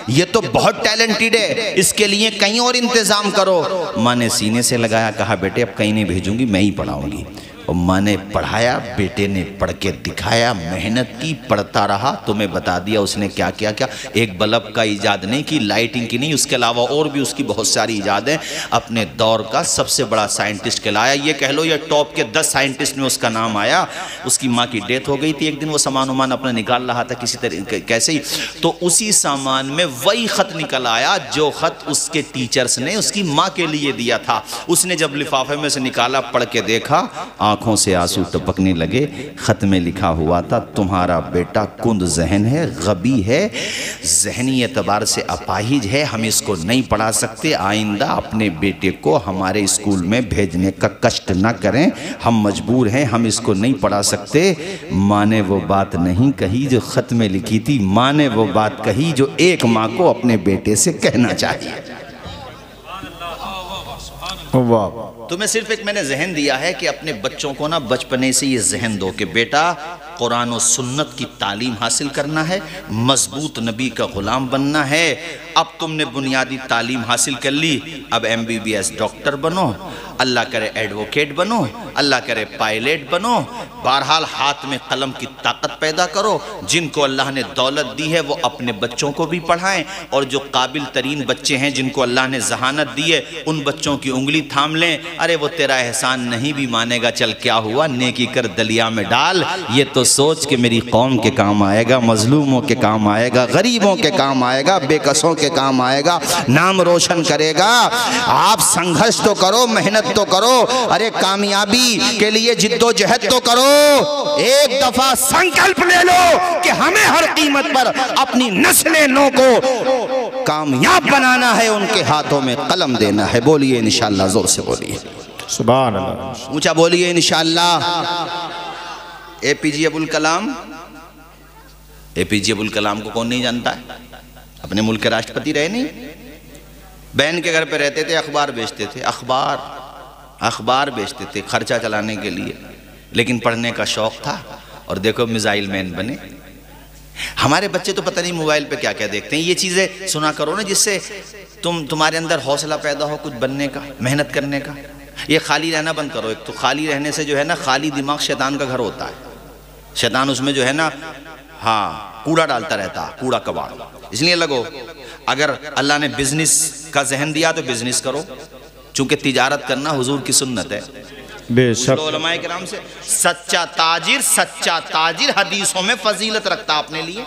یہ تو بہت ٹیلنٹڈ ہے، اس کے لیے کہیں اور انتظام کرو۔ ماں نے سینے سے لگایا، کہا بیٹے اب کہیں نہیں بھیجوں گی، میں ہی پڑھاؤں گی۔ اور ماں نے پڑھایا، بیٹے نے پڑھ کے دکھایا، محنت کی، پڑھتا رہا، تمہیں بتا دیا اس نے کیا کیا کیا۔ ایک بلب کا ایجاد نہیں کی، لائٹنگ کی نہیں، اس کے علاوہ اور بھی اس کی بہت ساری ایجاد ہیں۔ اپنے دور کا سب سے بڑا سائنٹسٹ کہلایا، یہ کہہ لو یہ ٹاپ کے 10 سائنٹسٹ میں اس کا نام آیا۔ اس کی ماں کی ڈیتھ ہو گئی تھی، ایک دن وہ سامان ومان اپنا نکال رہا تھا کسی طریقے کیسے ہی، تو اسی سامان میں وہی خط نکل آیا جو خط اس کے ٹیچرز نے اس کی ماں کے لیے دیا تھا۔ اس نے جب لفافے میں سے نکالا، پڑھ کے دیکھا، آنکھوں سے آنسو ٹپکنے لگے. خط میں لکھا ہوا تھا تمہارا بیٹا کند ذہن ہے, غبی ہے, ذہنی اعتبار سے اپاہج ہے, ہم اس کو نہیں پڑھا سکتے, آئندہ اپنے بیٹے کو ہمارے اسکول میں بھیجنے کا کشٹ نہ کریں, ہم مجبور ہیں, ہم اس کو نہیں پڑھا سکتے. ماں نے وہ بات نہیں کہی جو خط میں لکھی تھی, ماں نے وہ بات کہی جو ایک ماں کو اپنے بیٹے سے کہنا چاہیے. تمہیں صرف ایک میں نے ذہن دیا ہے کہ اپنے بچوں کو نا بچپنے سے یہ ذہن دو کہ بیٹا قرآن و سنت کی تعلیم حاصل کرنا ہے, مضبوط نبی کا غلام بننا ہے. اب تم نے بنیادی تعلیم حاصل کر لی, اب MBBS ڈاکٹر بنو, اللہ کرے ایڈوکیٹ بنو, اللہ کرے پائلٹ بنو. بہرحال ہاتھ میں قلم کی طاقت پیدا کرو. جن کو اللہ نے دولت دی ہے وہ اپنے بچوں کو بھی پڑھائیں, اور جو قابل ترین بچے ہیں جن کو اللہ نے ذہانت دی ہے ان بچوں کی انگلی تھام لیں. ارے وہ تیرا احسان نہیں بھی مانے گا, چل کیا ہوا, نیکی کر دریا میں ڈال. یہ تو سوچ کہ میری قوم کے کام آئے گا, مظلوموں کے کام آئے گا, غریبوں کے کام آئے گا, بے کسوں کے کام آئے گا, نام روشن کرے گا. آپ سنگھرش تو کرو, محنت تو کرو, ارے کامیابی کے لیے جد و جہد تو کرو. ایک دفعہ سنکلپ لے لو کہ ہمیں ہر قیمت پر اپنی نسل نو کو کامیاب بنانا ہے, ان کے ہاتھوں میں قلم دینا ہے. بولیے انشاءاللہ, زور سے بولیے سبحان اللہ, اونچا بولیے انشاءاللہ. APJ ابوالکلام, APJ ابوالکلام کو کون نہیں جانتا ہے؟ اپنے ملک کے راشٹرپتی رہے نہیں, بہن کے گھر پہ رہتے تھے, اخبار بیچتے تھے, اخبار بیچتے تھے خرچہ چلانے کے لیے, لیکن پڑھنے کا شوق تھا, اور دیکھو میزائل مین بنے. ہمارے بچے تو پتہ نہیں موبائل پہ کیا کیا دیکھتے ہیں. یہ چیزیں سنا کرو نا جس سے تمہارے اندر حوصلہ پیدا ہو کچھ بننے کا, محنت کرنے کا. یہ خالی رہنا بند کرو. ایک تو خالی رہنے سے جو ہے نا, خالی دماغ شیطان کا گھر ہوتا ہے. شیطان اس میں جو ہے نا, ہاں, کوڑا ڈالتا رہتا, کوڑا کباڑ. اس لیے لگو, اگر اللہ نے بزنس کا ذہن دیا تو بزنس کرو, چونکہ تجارت کرنا حضور کی سنت ہے. بے شک علماء کرام سے سچا تاجر حدیثوں میں فضیلت رکھتا اپنے لیے.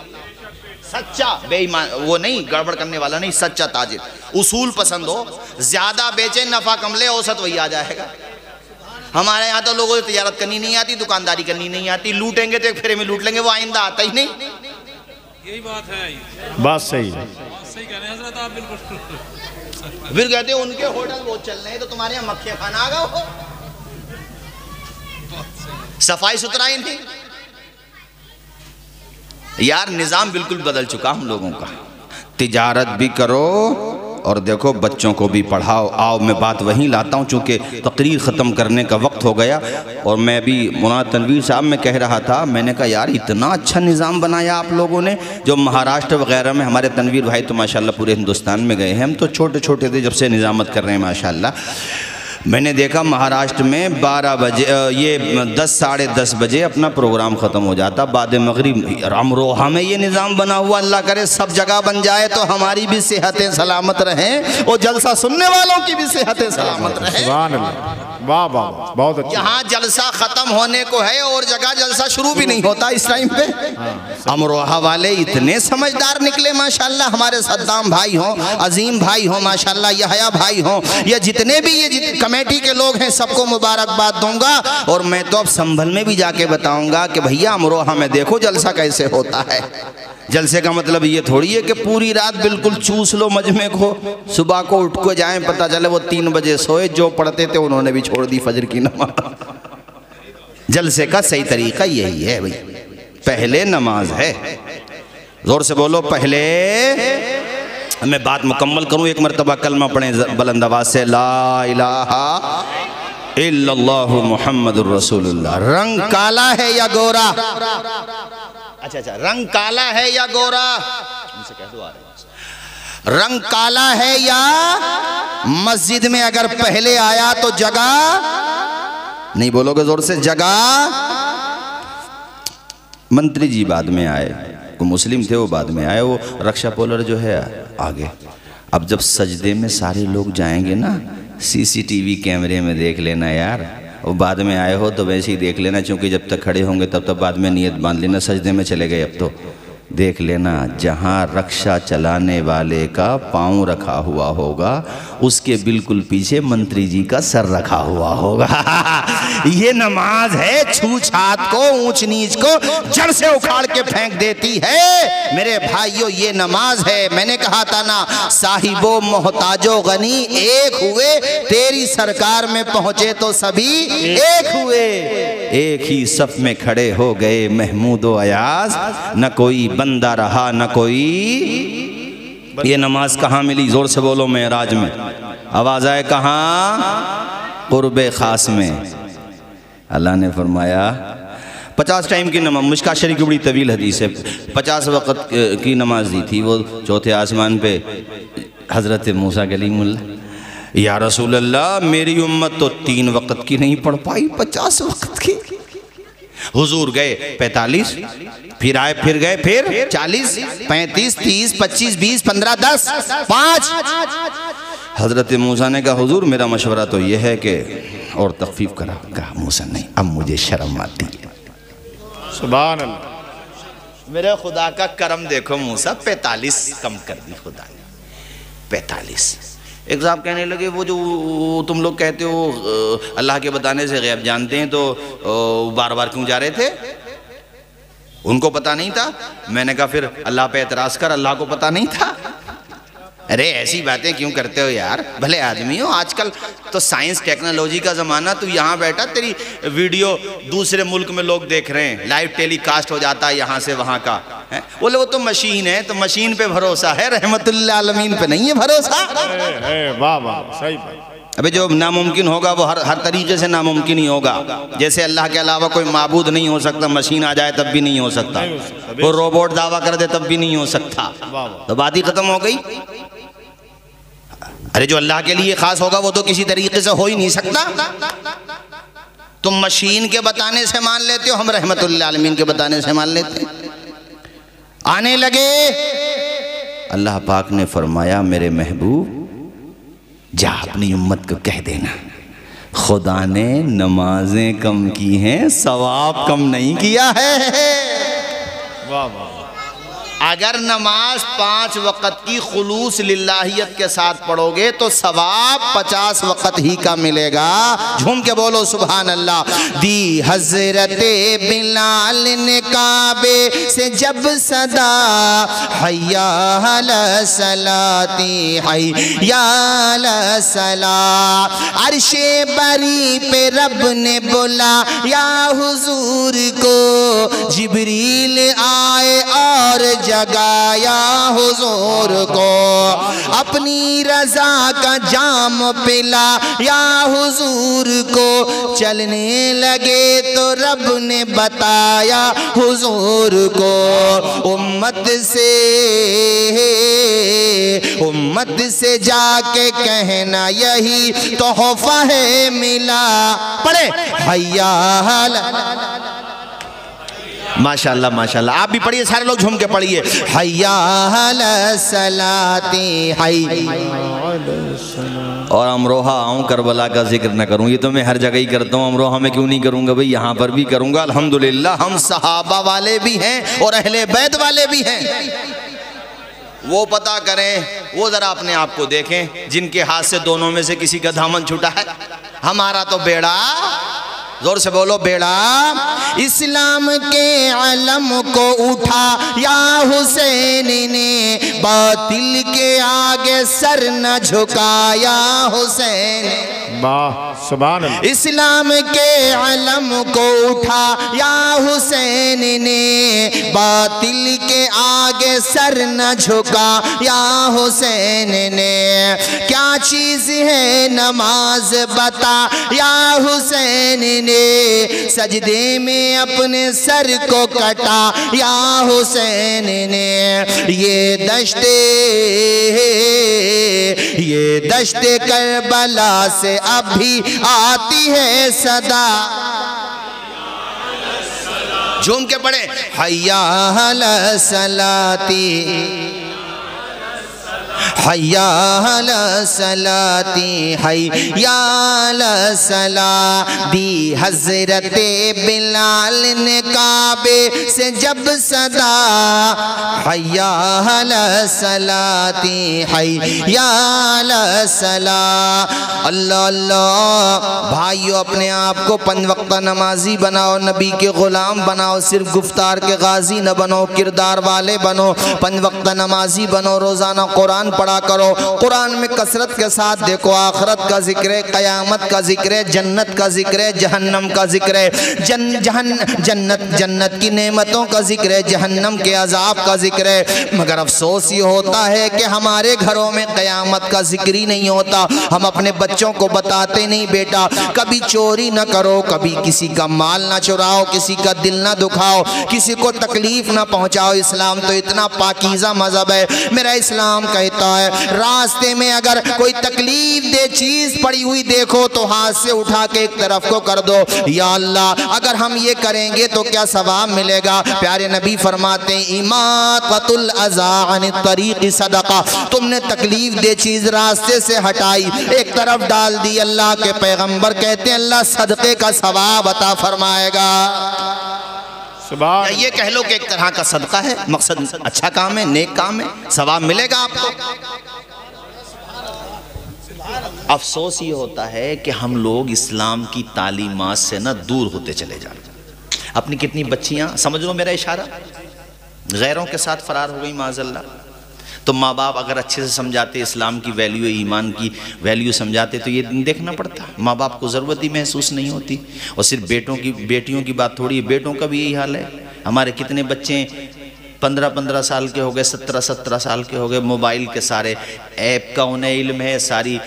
سچا, بے ایمان, وہ نہیں گڑبڑ کرنے والا نہیں, سچا تاجر. اصول پسند ہو, زیادہ بیچے, نفع کم لے, اوسط وہی آ جائے گا. ہمارے یہاں تو لوگوں کو تجارت کرنی نہیں آتی, دکانداری کرنی نہیں آتی, لوٹیں گے تو ایک پھیرے میں لوٹ لیں گے, وہ آئندہ آتا ہی نہیں. یہی بات ہے, بات صحیح ہے, صحیح کہہ رہے ہیں حضرت آپ بالکل. پھر کہتے ہیں ان کے ہوٹل وہ چل رہے ہیں تو تمہارے یہاں مکھیاں کھانا آگا ہو, صفائی ستھرائی نہیں. یار نظام بالکل بدل چکا ہم لوگوں کا. تجارت بھی کرو اور دیکھو بچوں کو بھی پڑھاؤ. آؤ میں بات وہیں لاتا ہوں, چونکہ تقریر ختم کرنے کا وقت ہو گیا, اور میں بھی مولانا تنویر صاحب میں کہہ رہا تھا, میں نے کہا یار اتنا اچھا نظام بنایا آپ لوگوں نے. جو مہاراشٹر وغیرہ میں, ہمارے تنویر بھائی تو ماشاءاللہ پورے ہندوستان میں گئے ہیں, ہم تو چھوٹے چھوٹے تھے جب سے نظامت کر رہے ہیں ماشاءاللہ. میں نے دیکھا مہاراشٹر میں 12 بجے, یہ 10 ساڑھے 10 بجے اپنا پروگرام ختم ہو جاتا. بعد مغرب امروہہ میں یہ نظام بنا ہوا, اللہ کرے سب جگہ بن جائے تو ہماری بھی صحتیں سلامت رہیں, اور جلسہ سننے والوں کی بھی صحتیں سلامت رہیں. سبحان اللہ, واہ واہ, بہت اچھا. یہاں جلسہ ختم ہونے کو ہے اور جگہ جلسہ شروع بھی نہیں ہوتا اس ٹائم پہ. امروہہ والے اتنے سمجھدار نکلے ماشاءاللہ, ہمارے صدام بھائی ہوں, عظیم بھائی ہوں ماشاءاللہ, یحییٰ بھائی ہوں, یا جتنے بھی یہ کمیٹی کے لوگ ہیں, سب کو مبارکباد دوں گا. اور میں تو اب سنبھل میں بھی جا کے بتاؤں گا کہ بھیا امروہہ میں دیکھو جلسہ کیسے ہوتا ہے. جلسے کا مطلب یہ تھوڑی ہے کہ پوری رات بالکل چوس لو مجمع کو, صبح کو اٹھ کو جائیں, پتہ چلے وہ 3 بجے سوئے, جو پڑھتے تھے انہوں نے بھی چھوڑ دی فجر کی نماز. جلسے کا صحیح طریقہ یہی ہے بھئی, پہلے نماز ہے. زور سے بولو پہلے. میں بات مکمل کروں, ایک مرتبہ کلمہ پڑھیں بلند آواز سے, لا الہ الا اللہ محمد الرسول اللہ. رنگ کالا ہے یا گورا؟ اچھا, رنگ کالا ہے یا گورا؟ رنگ کالا ہے یا مسجد میں اگر پہلے آیا تو جگہ نہیں, بولو گے زور سے, جگہ. منتری جی بعد میں آئے, کو مسلم تھے وہ بعد میں آئے, وہ رکشا پولر جو ہے آگے. اب جب سجدے میں سارے لوگ جائیں گے نا, CCTV کیمرے میں دیکھ لینا یار. وہ بعد میں آئے ہو تو ویسے ہی دیکھ لینا, چونکہ جب تک کھڑے ہوں گے تب تک بعد میں نیت باندھ لینا, سجدے میں چلے گئے اب تو دیکھ لینا جہاں رکشہ چلانے والے کا پاؤں رکھا ہوا ہوگا اس کے بالکل پیچھے منتری جی کا سر رکھا ہوا ہوگا۔ یہ نماز ہے چھوچھات کو اونچ نیچ کو جڑ سے اکھاڑ کے پھینک دیتی ہے۔ میرے بھائیو یہ نماز ہے۔ میں نے کہا تھا نا صاحب و محتاج و غنی ایک ہوئے، تیری سرکار میں پہنچے تو سبھی ایک ہوئے۔ ایک ہی صف میں کھڑے ہو گئے محمود و ایاز، نہ کوئی بندہ رہا نہ کوئی۔ یہ نماز کہاں ملی؟ زور سے بولو معراج میں۔ آواز آئے کہاں؟ قرب خاص میں۔ اللہ نے فرمایا 50 ٹائم کی نماز، مشکاۃ شریف کی بڑی طویل حدیث ہے، 50 وقت کی نماز دی تھی وہ چوتھے آسمان پہ حضرت موسیٰ کلیم اللہ۔ یا رسول اللہ میری امت تو 3 وقت کی نہیں پڑھ پائی، 50 وقت کی۔ حضور گئے 45، پھر آئے پھر گئے پھر 40، 35، 30، 25، 20، 15، 10، 5۔ حضرت موسیٰ نے کہا حضور میرا مشورہ تو یہ ہے کہ اور تخفیف کرا۔ کہا موسیٰ نہیں، اب مجھے شرم آتی ہے۔ سبحان اللہ۔ میرے خدا کا کرم دیکھو موسیٰ، 45 کم کر دی خدا نے، 45۔ ایک صاحب کہنے لگے وہ جو تم لوگ کہتے ہو اللہ کے بتانے سے غیب جانتے ہیں تو بار بار کیوں جا رہے تھے؟ ان کو پتا نہیں تھا؟ میں نے کہا پھر اللہ پہ اعتراض کر، اللہ کو پتا نہیں تھا؟ ارے ایسی باتیں کیوں کرتے ہو یار، بھلے آدمی ہو۔ آج کل تو سائنس ٹیکنالوجی کا زمانہ، تو یہاں بیٹھا تیری ویڈیو دوسرے ملک میں لوگ دیکھ رہے ہیں، لائیو ٹیلی کاسٹ ہو جاتا ہے یہاں سے وہاں کا۔ بولے وہ تو مشین ہے، تو مشین پہ بھروسہ ہے، رحمت اللہ عالمین پہ نہیں ہے بھروسہ۔ واہ واہ صحیح بات۔ ابھی جو ناممکن ہوگا وہ ہر طریقے سے ناممکن ہی ہوگا۔ جیسے اللہ کے علاوہ کوئی معبود نہیں ہو سکتا، مشین آ جائے تب بھی نہیں ہو سکتا، وہ روبوٹ دعویٰ کر دے تب بھی نہیں ہو سکتا، تو بات ہی ختم ہو گئی۔ ارے جو اللہ کے لیے خاص ہوگا وہ تو کسی طریقے سے ہو ہی نہیں سکتا۔ تم مشین کے بتانے سے مان لیتے ہو، ہم رحمت اللہ عالمین کے بتانے سے مان لیتے ہیں۔ آنے لگے، اللہ پاک نے فرمایا میرے محبوب جا اپنی امت کو کہہ دینا خدا نے نمازیں کم کی ہیں، ثواب کم نہیں کیا ہے۔ واہ واہ۔ اگر نماز 5 وقت کی خلوص للہیت کے ساتھ پڑھو گے تو ثواب 50 وقت ہی کا ملے گا۔ جھوم کے بولو سبحان اللہ۔ دی حضرت بلال نے کعبے سے جب صدا حیا علی الصلاۃ حیا علی الصلاۃ، عرش بری پہ رب نے بولا یا حضور کو، جبریل آئے اور جگایا حضور کو، اپنی رضا کا جام پلا یا حضور کو، چلنے لگے تو رب نے بتایا حضور کو، امت سے جا کے کہنا یہی تحفہ ہے ملا۔ پڑھے حیا ماشاءاللہ ماشاءاللہ، آپ بھی پڑھیے، سارے لوگ جھوم کے پڑھیے حیا علی الصلاۃ حی۔ اور امروہا آؤں کربلا کا ذکر نہ کروں، یہ تو میں ہر جگہ ہی کرتا ہوں، امروہا میں کیوں نہیں کروں گا بھئی، یہاں پر بھی کروں گا۔ الحمدللہ ہم صحابہ والے بھی ہیں اور اہل بیت والے بھی ہیں۔ وہ پتہ کریں، وہ ذرا اپنے آپ کو دیکھیں جن کے ہاتھ سے دونوں میں سے کسی کا دامن چھوٹا ہے۔ ہمارا تو بیڑا، زور سے بولو بیڑا، اسلام کے علم کو اٹھا یا حسین نے، باطل کے آگے سر نہ جھکایا حسین۔ سبحان اللہ۔ اسلام کے علم کو اٹھا یا حسین نے، باطل کے آگے سر نہ جھکا یا حسین نے، کیا چیز ہے نماز بتا یا حسین نے، سجدے میں اپنے سر کو کٹا یا حسین نے، یہ دشت کربلا سے اب بھی آتی ہے صدا۔ جھوم کے پڑھے حیا علی الصلاۃ حیا علی الصلاۃ حیا علی الصلاۃ دی حضرت بلال نے کعبے سے جب صدا حیا علی الصلاۃ حیا علی الصلاۃ. اللہ اللہ بھائیو، اپنے آپ کو 5 وقتہ نمازی بناؤ، نبی کے غلام بناؤ، صرف گفتار کے غازی نہ بنو، کردار والے بنو، 5 وقتہ نمازی بنو، روزانہ قرآن پڑھا کرو. قرآن میں کثرت کے ساتھ دیکھو آخرت کا ذکر ہے، قیامت کا ذکر ہے، جنت کا ذکر ہے، جہنم کا ذکر ہے، جنت کی نعمتوں کا ذکر ہے، جہنم کے عذاب کا ذکر ہے. مگر افسوس یہ ہوتا ہے کہ ہمارے گھروں میں قیامت کا ذکر ہی نہیں ہوتا. ہم اپنے بچوں کو بتاتے نہیں، بیٹا کبھی چوری نہ کرو، کبھی کسی کا مال نہ چراؤ، کسی کا دل نہ دکھاؤ، کسی کو تکلیف نہ پہنچاؤ. اسلام تو اتنا پاکیزہ مذہب ہے. میرا اسلام کہتا ہے راستے میں اگر کوئی تکلیف دہ چیز پڑی ہوئی دیکھو تو ہاتھ سے اٹھا کے ایک طرف کو کر دو. یا اللہ اگر ہم یہ کریں گے تو کیا ثواب ملے گا؟ پیارے نبی فرماتے ہیں اماطۃ الاذی عن الطریق صدقہ. تم نے تکلیف دہ چیز راستے سے ہٹائی، ایک طرف ڈال دی، اللہ کے پیغمبر کہتے ہیں اللہ صدقے کا ثواب عطا فرمائے گا. سبحان یا یہ کہہ لو کہ ایک طرح کا صدقہ ہے، مقصد اچھا کام ہے، نیک کام ہے، ثواب ملے گا آپ کو. افسوس یہ ہوتا ہے کہ ہم لوگ اسلام کی تعلیمات سے نہ دور ہوتے چلے جا رہے. اپنی کتنی بچیاں، سمجھ لو میرا اشارہ، غیروں کے ساتھ فرار ہو گئی معاذ اللہ. تو ماں باپ اگر اچھے سے سمجھاتے، اسلام کی ویلیو، ایمان کی ویلیو سمجھاتے تو یہ دیکھنا پڑتا. ماں باپ کو ضرورت ہی محسوس نہیں ہوتی. اور صرف بیٹیوں کی بات تھوڑی ہے، بیٹوں کا بھی یہی حال ہے. ہمارے کتنے بچے 15 سال کے ہو گئے، 17 سال کے ہو گئے، موبائل کے سارے ایپ کا انہیں علم ہے، ساری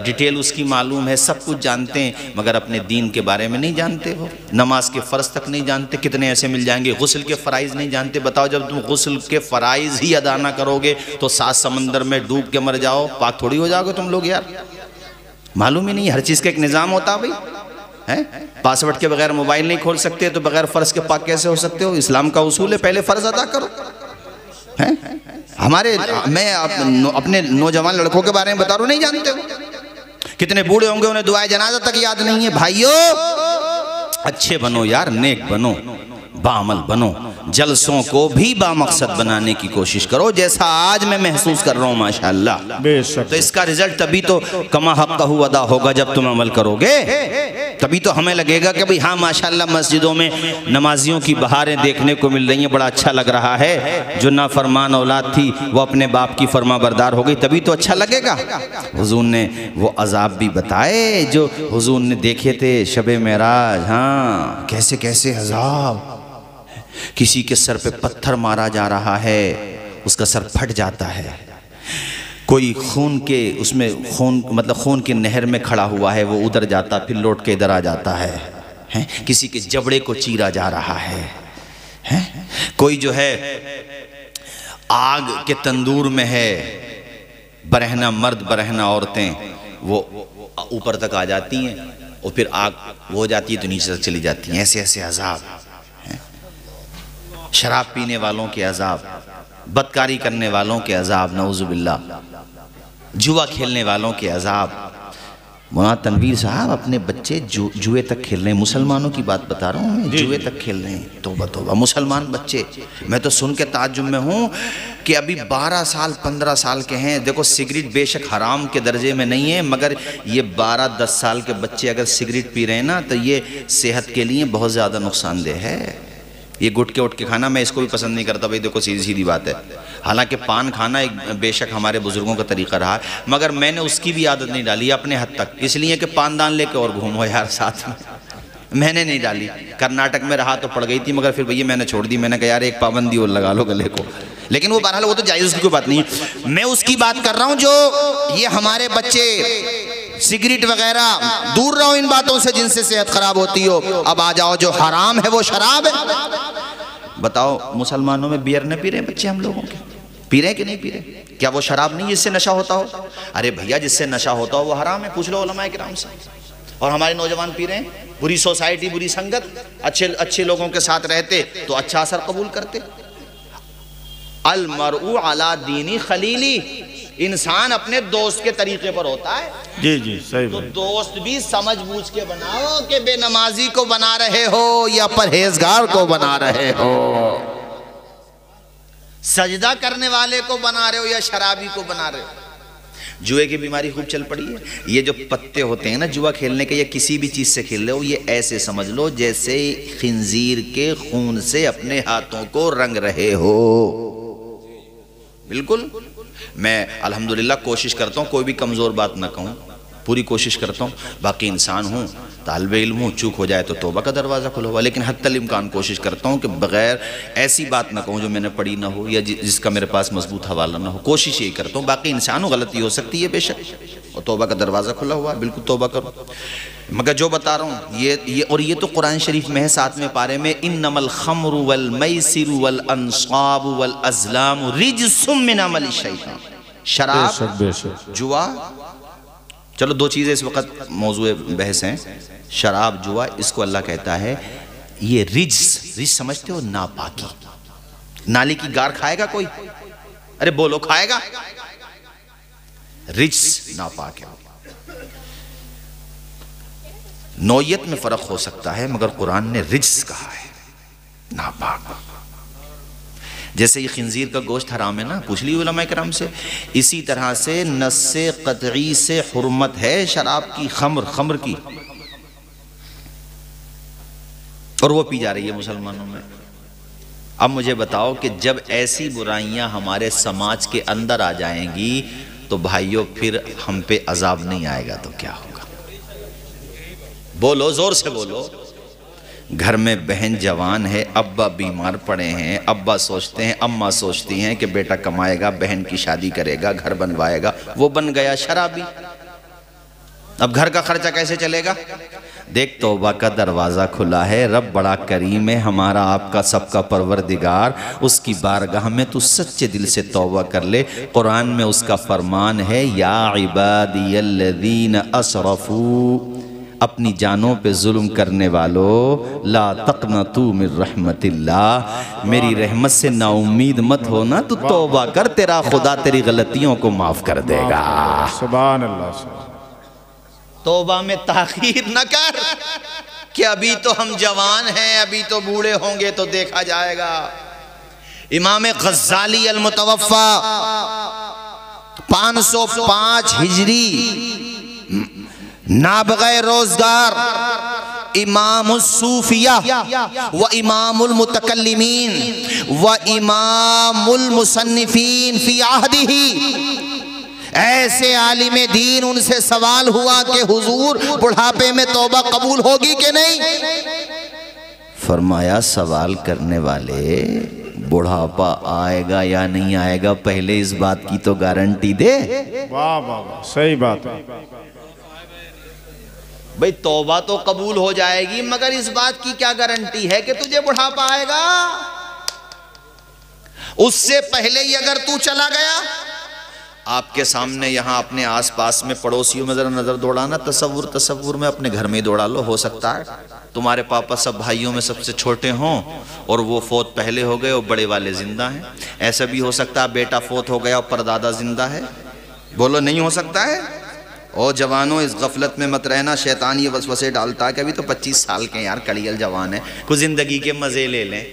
ڈیٹیل اس کی معلوم ہے، سب کچھ جانتے ہیں، مگر اپنے دین کے بارے میں نہیں جانتے. وہ نماز کے فرض تک نہیں جانتے. کتنے ایسے مل جائیں گے غسل کے فرائض نہیں جانتے. بتاؤ جب تم غسل کے فرائض ہی ادا نہ کرو گے تو 7 سمندر میں ڈوب کے مر جاؤ، پاک تھوڑی ہو جاؤ گے تم لوگ. یار معلوم ہی نہیں، ہر چیز کا ایک نظام ہوتا بھائی. پاسورڈ کے بغیر موبائل نہیں کھول سکتے تو بغیر فرض کے پاک کیسے ہو سکتے ہو؟ اسلام کا اصول ہے پہلے فرض ادا کرو. میں اپنے نوجوان لڑکوں کے بارے میں بتا رہا ہوں، نہیں جانتے ہو. کتنے بوڑھے ہوں گے انہیں دعائے جنازہ تک یاد نہیں ہے. بھائیو اچھے بنو یار، نیک بنو، بعمل بنو، جلسوں کو بھی بامقصد بنانے کی کوشش کرو، جیسا آج میں محسوس کر رہا ہوں ماشاءاللہ. تو اس کا رزلٹ تبھی تو کما حقہ ادا ہوگا جب تم عمل کرو گے. تبھی تو ہمیں لگے گا کہ ہاں ماشاءاللہ مسجدوں میں نمازیوں کی بہاریں دیکھنے کو مل رہی ہیں، بڑا اچھا لگ رہا ہے. جو نافرمان اولاد تھی وہ اپنے باپ کی فرما بردار ہو گئی، تبھی تو اچھا لگے گا. حضور نے وہ عذاب بھی بتائے جو حضور نے دیکھے تھے شب معراج. ہاں کیسے کیسے عذاب. کسی کے سر پہ پتھر مارا جا رہا ہے، اس کا سر پھٹ جاتا ہے. کوئی خون کے اس میں خون کی نہر میں کھڑا ہوا ہے، وہ ادھر جاتا پھر لوٹ کے ادھر آ جاتا ہے. کسی کے جبڑے کو چیرا جا رہا ہے. کوئی جو ہے آگ کے تندور میں ہے، برہنہ مرد برہنہ عورتیں وہ اوپر تک آ جاتی ہیں اور پھر آگ وہ ہو جاتی ہے تو نیچے تک چلی جاتی ہیں. ایسے ایسے عذاب. شراب پینے والوں کے عذاب، بدکاری کرنے والوں کے عذاب، نعوذ باللہ، جوا کھیلنے والوں کے عذاب. مولانا تنویر صاحب اپنے بچے جوئے تک کھیل رہے ہیں. مسلمانوں کی بات بتا رہا ہوں، جوئے تک کھیل رہے ہیں. توبہ توبہ، مسلمان بچے. میں تو سن کے تعجب میں ہوں کہ ابھی 12 سال 15 سال کے ہیں. دیکھو سگریٹ بے شک حرام کے درجے میں نہیں ہے، مگر یہ 12-10 سال کے بچے اگر سگریٹ پی رہے ہیں نا تو یہ صحت کے لیے بہت زیادہ نقصان دہ ہے. یہ گٹکے اٹھ کے کھانا میں اس کو بھی پسند نہیں کرتا بھائی. دیکھو سیدھی بات ہے. حالانکہ پان کھانا ایک بے شک ہمارے بزرگوں کا طریقہ رہا ہے، مگر میں نے اس کی بھی عادت نہیں ڈالی اپنے حد تک. اس لیے کہ پاندان لے کے اور گھومو یار ساتھ میں نے نہیں ڈالی. کرناٹک میں رہا تو پڑ گئی تھی، مگر پھر بھئی میں نے چھوڑ دی. میں نے کہا یار ایک پابندی اور لگا لو گلے کو. لیکن وہ بہرحال وہ تو جائز، اس کی کوئی بات نہیں. میں اس کی بات کر رہا ہوں جو یہ ہمارے بچے سگریٹ وغیرہ، دور رہو ان باتوں سے جن سے صحت خراب ہوتی ہو. اب آ جاؤ جو حرام ہے وہ شراب ہے. بتاؤ مسلمانوں میں بیئر نہ پی رہے ہیں بچے ہم لوگوں کے؟ پی رہے ہیں کہ نہیں پی رہے؟ کیا وہ شراب نہیں جس سے نشہ ہوتا ہو؟ ارے بھیا جس سے نشہ ہوتا ہو وہ حرام ہے، پوچھ لو علماء کرام سے. اور ہمارے نوجوان پی رہے ہیں. بری سوسائٹی، بری سنگت، اچھے لوگوں کے ساتھ رہتے تو اچھا اثر قبول کرتے. المرء علی دین خلیلی، انسان اپنے دوست کے طریقے پر ہوتا ہے۔ جی جی صحیح تو بات۔ دوست بھی سمجھ بوجھ کے بناؤ کہ بے نمازی کو بنا رہے ہو یا پرہیزگار کو بنا رہے ہو، سجدہ کرنے والے کو بنا رہے ہو یا شرابی کو بنا رہے ہو۔ جوئے کی بیماری خوب چل پڑی ہے۔ یہ جو پتے ہوتے ہیں نا جوا کھیلنے کے، یا کسی بھی چیز سے کھیل رہے ہو، یہ ایسے سمجھ لو جیسے خنزیر کے خون سے اپنے ہاتھوں کو رنگ رہے ہو۔ بالکل میں الحمدللہ کوشش کرتا ہوں کوئی بھی کمزور بات نہ کہوں، پوری کوشش کرتا ہوں، باقی انسان ہوں، طالب علم ہوں، چوک ہو جائے تو توبہ کا دروازہ کھلا ہوا، لیکن حتی الامکان کوشش کرتا ہوں کہ بغیر ایسی بات نہ کہوں جو میں نے پڑھی نہ ہو یا جس کا میرے پاس مضبوط حوالہ نہ ہو، کوشش یہی کرتا ہوں۔ باقی انسان ہوں، غلطی ہو سکتی ہے بے شک، اور توبہ کا دروازہ کھلا ہوا ہے، بالکل توبہ کرو۔ مگر جو بتا رہا ہوں یہ تو قرآن شریف میں ہے، 7ویں پارے میں انما الخمر والمیسر والانصاب والازلام رجس من عمل الشیطان، شراب، جوا، چلو دو چیزیں اس وقت موضوع بحث ہیں، شراب، جوا، اس کو اللہ کہتا ہے یہ رجس سمجھتے ہو؟ ناپاکی۔ نالی کی گار کھائے گا کوئی؟ ارے بولو، کھائے گا؟ رجس ناپاک ہے۔ نوعیت میں فرق ہو سکتا ہے مگر قرآن نے رجس کہا ہے، ناپاک۔ جیسے یہ خنزیر کا گوشت حرام ہے نا، پوچھ لی علماء کرام سے، اسی طرح سے نص قطعی سے حرمت ہے شراب کی، خمر کی، اور وہ پی جا رہی ہے مسلمانوں میں۔ اب مجھے بتاؤ کہ جب ایسی برائیاں ہمارے سماج کے اندر آ جائیں گی تو بھائیوں پھر ہم پہ عذاب نہیں آئے گا تو کیا ہوگا؟ بولو، زور سے بولو۔ گھر میں بہن جوان ہے، ابا بیمار پڑے ہیں، ابا سوچتے ہیں، اماں سوچتی ہیں کہ بیٹا کمائے گا، بہن کی شادی کرے گا، گھر بنوائے گا، وہ بن گیا شرابی۔ اب گھر کا خرچہ کیسے چلے گا؟ دیکھ توبہ کا دروازہ کھلا ہے، رب بڑا کریم ہے، ہمارا آپ کا سب کا پروردگار، اس کی بارگاہ میں تو سچے دل سے توبہ کر لے۔ قرآن میں اس کا فرمان ہے، یا عبادی الذین اسرفوا، اپنی جانوں پہ ظلم کرنے والو، لا تقنطوا من رحمت اللہ، میری رحمت سے نا امید مت ہونا، تو توبہ کر، تیرا خدا تیری غلطیوں کو معاف کر دے گا۔ سبحان اللہ۔ توبہ میں تاخیر نہ کر کہ ابھی تو ہم جوان ہیں، ابھی تو بوڑھے ہوں گے تو دیکھا جائے گا۔ امام غزالی المتوفا 505 ہجری، نابغہ روزگار، امام الصوفیہ و امام المتکلمین و امام المصنفین فی عہدہ، ایسے عالم دین، ان سے سوال ہوا کہ حضور بڑھاپے میں توبہ قبول ہوگی کہ نہیں؟ فرمایا سوال کرنے والے، بڑھاپا آئے گا یا نہیں آئے گا پہلے اس بات کی تو گارنٹی دے۔ واہ واہ واہ، صحیح بات ہے بھئی توبہ تو قبول ہو جائے گی مگر اس بات کی کیا گارنٹی ہے کہ تجھے بڑھاپا آئے گا؟ اس سے پہلے ہی اگر تو چلا گیا، آپ کے سامنے یہاں اپنے آس پاس میں پڑوسیوں میں ذرا نظر دوڑانا، تصور میں اپنے گھر میں ہی دوڑا لو، ہو سکتا ہے تمہارے پاپا سب بھائیوں میں سب سے چھوٹے ہوں اور وہ فوت پہلے ہو گئے اور بڑے والے زندہ ہیں۔ ایسا بھی ہو سکتا ہے بیٹا فوت ہو گیا اور پردادا زندہ ہے۔ بولو نہیں ہو سکتا ہے؟ او جوانوں، اس غفلت میں مت رہنا، شیطان یہ وسوسے ڈالتا ہے کہ ابھی تو 25 سال کے یار کڑیل جوان ہے، کچھ زندگی کے مزے لے لیں۔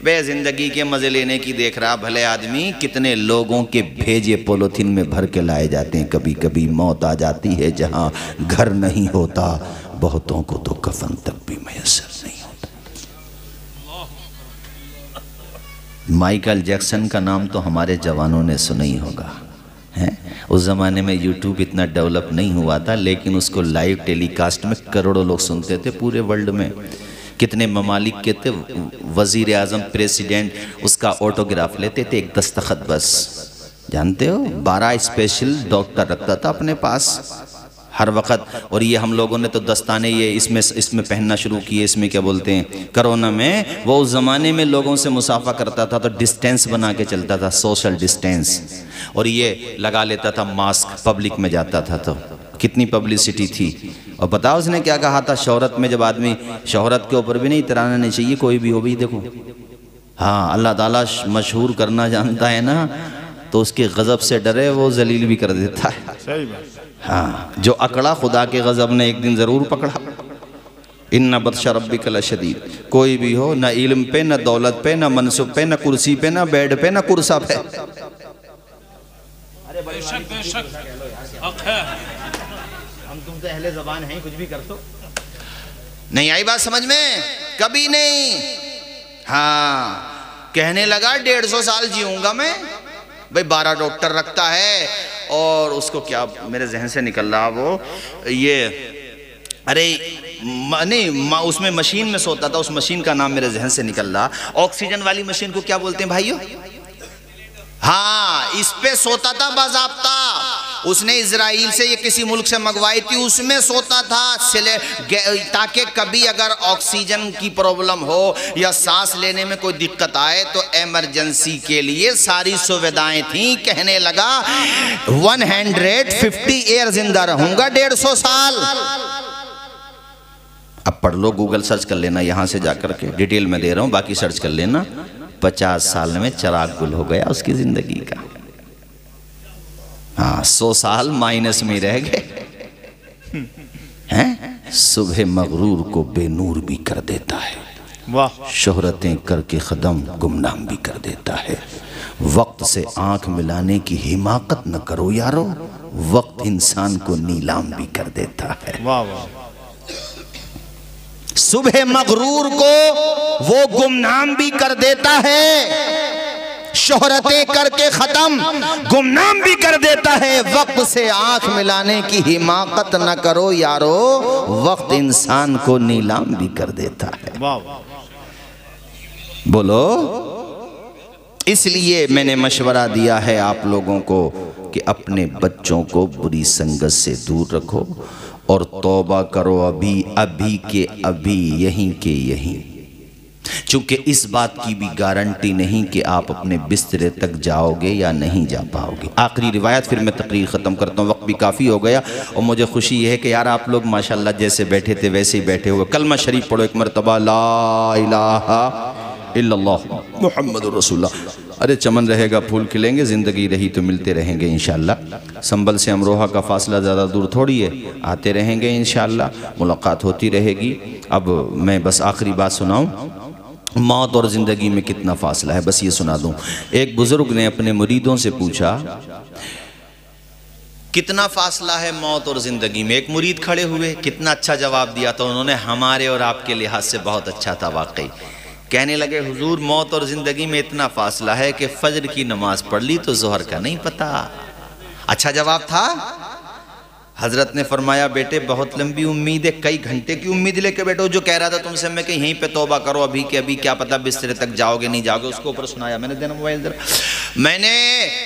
بے زندگی کے مزے لینے کی دیکھ رہا بھلے آدمی، کتنے لوگوں کے بھیجے پولیتھین میں بھر کے لائے جاتے ہیں۔ کبھی کبھی موت آ جاتی ہے جہاں گھر نہیں ہوتا، بہتوں کو تو کفن تک بھی میسر نہیں ہوتا۔ مائیکل جیکسن کا نام تو ہمارے جوانوں نے سنا ہی ہوگا۔ اس زمانے میں یوٹیوب اتنا ڈیولپ نہیں ہوا تھا، لیکن اس کو لائیو ٹیلی کاسٹ میں کروڑوں لوگ سنتے تھے پورے ورلڈ میں۔ کتنے ممالک کے تھے، وزیر اعظم، پریسیڈنٹ اس کا آٹوگراف لیتے تھے، ایک دستخط بس۔ جانتے ہو 12 اسپیشل ڈاکٹر رکھتا تھا اپنے پاس ہر وقت۔ اور یہ ہم لوگوں نے تو دستانے یہ اس میں پہننا شروع کیے، اس میں کیا بولتے ہیں، کرونا میں۔ وہ اس زمانے میں لوگوں سے مصافحہ کرتا تھا تو ڈسٹینس بنا کے چلتا تھا، سوشل ڈسٹینس، اور یہ لگا لیتا تھا ماسک، پبلک میں جاتا تھا تو کتنی پبلسٹی تھی۔ اور بتاؤ اس نے کیا کہا تھا، شہرت میں جب آدمی، شہرت کے اوپر بھی نہیں اترانا نہیں چاہیے کوئی بھی ہو، بھی دیکھو ہاں اللہ تعالیٰ مشہور کرنا جانتا ہے نا تو اس کے غضب سے ڈرے وہ ذلیل بھی کر دیتا ہے. صحیح بات. ہاں جو اکڑا خدا کے غضب نے ایک دن ضرور پکڑا. ان بطش ربک لشدید. کوئی بھی ہو، نہ علم پہ، نہ دولت پہ، نہ منصب پہ، نہ کرسی پہ، نہ بیڈ پہ، نہ کرسا پہ. بے شک بے شک حق ہے. ہم تم سے اہل زبان ہیں، کچھ بھی کر دو. نہیں آئی بات سمجھ میں؟ کبھی نہیں. ہاں کہنے لگا 150 سال جیوں گا میں. بھئی 12 ڈاکٹر رکھتا ہے اور اس کو کیا میرے ذہن سے نکل رہا وہ یہ ارے نہیں اس میں مشین میں سوتا تھا، اس مشین کا نام میرے ذہن سے نکل رہا. آکسیجن والی مشین کو کیا بولتے ہیں بھائیو؟ ہاں اس پہ سوتا تھا باضابطہ. اس نے اسرائیل سے یہ کسی ملک سے منگوائی تھی، اس میں سوتا تھا تاکہ کبھی اگر آکسیجن کی پرابلم ہو یا سانس لینے میں کوئی دقت آئے تو ایمرجنسی کے لیے ساری سویدھائیں تھیں. کہنے لگا 150 ایئر زندہ رہوں گا 150 سال. اب پڑھ لو، گوگل سرچ کر لینا یہاں سے جا کر کے، ڈیٹیل میں دے رہا ہوں، باقی سرچ کر لینا. 50 سال میں چراغ گل ہو گیا اس کی زندگی کا. ہاں 100 سال مائنس میں رہ گئے. صبح مغرور کو بے نور بھی کر دیتا ہے، واہ. شہرتیں کر کے خدم گمنام بھی کر دیتا ہے. وقت سے آنکھ ملانے کی حماقت نہ کرو یارو، وقت انسان کو نیلام بھی کر دیتا ہے. واہ واہ. صبح مغرور کو وہ گمنام بھی کر دیتا ہے، شہرتیں کر کے ختم گمنام بھی کر دیتا ہے. وقت سے آنکھ ملانے کی حماقت نہ کرو یارو، وقت انسان کو نیلام بھی کر دیتا ہے. واہ واہ. بولو. اس لیے میں نے مشورہ دیا ہے آپ لوگوں کو کہ اپنے بچوں کو بری سنگت سے دور رکھو اور توبہ کرو ابھی کے ابھی، یہیں کے یہیں. چونکہ اس بات کی بھی گارنٹی نہیں کہ آپ اپنے بسترے تک جاؤ گے یا نہیں جا پاؤ گے. آخری روایت پھر میں تقریر ختم کرتا ہوں، وقت بھی کافی ہو گیا اور مجھے خوشی یہ ہے کہ یار آپ لوگ ماشاءاللہ جیسے بیٹھے تھے ویسے ہی بیٹھے ہوئے. کلمہ شریف پڑھو ایک مرتبہ، لا الہ الا اللہ محمد رسول اللہ. ارے چمن رہے گا پھول کھلیں گے، زندگی رہی تو ملتے رہیں گے انشاءاللہ. سنبل سے امروہہ کا فاصلہ زیادہ دور تھوڑی ہے، آتے رہیں گے انشاءاللہ، ملاقات ہوتی رہے گی. اب میں بس آخری بات سناؤں، موت اور زندگی میں کتنا فاصلہ ہے بس یہ سنا دوں. ایک بزرگ نے اپنے مریدوں سے پوچھا کتنا فاصلہ ہے موت اور زندگی میں. ایک مرید کھڑے ہوئے، کتنا اچھا جواب دیا تھا انہوں نے، ہمارے اور آپ کے لحاظ سے بہت اچھا تھا واقعی. کہنے لگے حضور موت اور زندگی میں اتنا فاصلہ ہے کہ فجر کی نماز پڑھ لی تو ظہر کا نہیں پتا. اچھا جواب تھا. حضرت نے فرمایا بیٹے بہت لمبی امید ہے، کئی گھنٹے کی امید لے کے بیٹھو. جو کہہ رہا تھا تم سے میں کہ یہیں پہ توبہ کرو ابھی کے ابھی، کیا پتا بسترے تک جاؤ گے نہیں جاؤ گے، اس کو اوپر سنایا میں نے. دینا موبائل ذرا. میں نے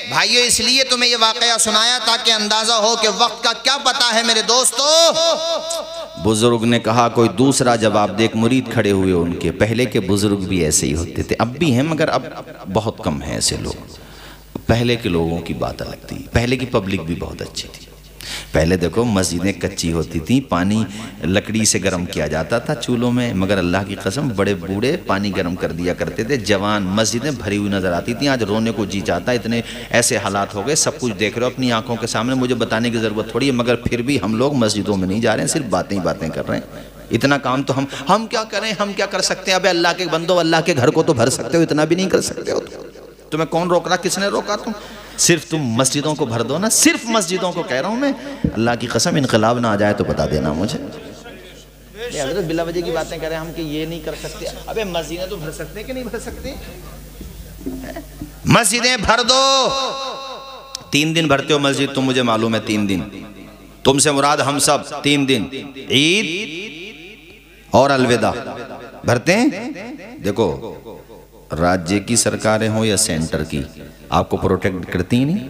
بھائیو اس لیے تمہیں یہ واقعہ سنایا تاکہ اندازہ ہو کہ وقت کا کیا پتا ہے میرے دوستو. بزرگ نے کہا کوئی دوسرا جواب دے. ایک مرید کھڑے ہوئے ان کے. پہلے کے بزرگ بھی ایسے ہی ہوتے تھے، اب بھی ہیں مگر اب بہت کم ہیں ایسے لوگ. پہلے کے لوگوں کی بات الگ تھی، پہلے کی پبلک بھی بہت اچھی تھی. پہلے دیکھو مسجدیں کچی ہوتی تھیں، پانی لکڑی سے گرم کیا جاتا تھا چولہوں میں، مگر اللہ کی قسم بڑے بوڑھے پانی گرم کر دیا کرتے تھے. جوان مسجدیں بھری ہوئی نظر آتی تھیں. آج رونے کو جی چاہتا ہے، اتنے ایسے حالات ہو گئے. سب کچھ دیکھ رہے ہو اپنی آنکھوں کے سامنے، مجھے بتانے کی ضرورت تھوڑی ہے، مگر پھر بھی ہم لوگ مسجدوں میں نہیں جا رہے ہیں، صرف باتیں ہی باتیں کر رہے ہیں. اتنا کام تو ہم کیا کریں، ہم کیا کر سکتے ہیں. ابے اللہ کے بندو، اللہ کے گھر کو تو بھر سکتے ہو، اتنا بھی نہیں کر سکتے ہو. تمہیں کون روک رہا، کس نے روکا؟ تم صرف تم مسجدوں کو بھر دو نا. صرف مسجدوں کو کہہ رہا ہوں میں، اللہ کی قسم انقلاب نہ آ جائے تو بتا دینا مجھے. حضرت بلا وجہ کی باتیں کر رہے ہیں ہم کہ یہ نہیں کر سکتے. ابے مسجدیں تو بھر سکتے ہیں کہ نہیں بھر سکتے؟ مسجدیں بھر دو. 3 دن بھرتے ہو مسجد تم، مجھے معلوم ہے 3 دن. تم سے مراد ہم سب 3 دن، عید اور الوداع بھرتے ہیں. دیکھو راجیہ کی سرکاریں ہوں یا سینٹر کی، آپ کو پروٹیکٹ کرتی ہیں نہیں؟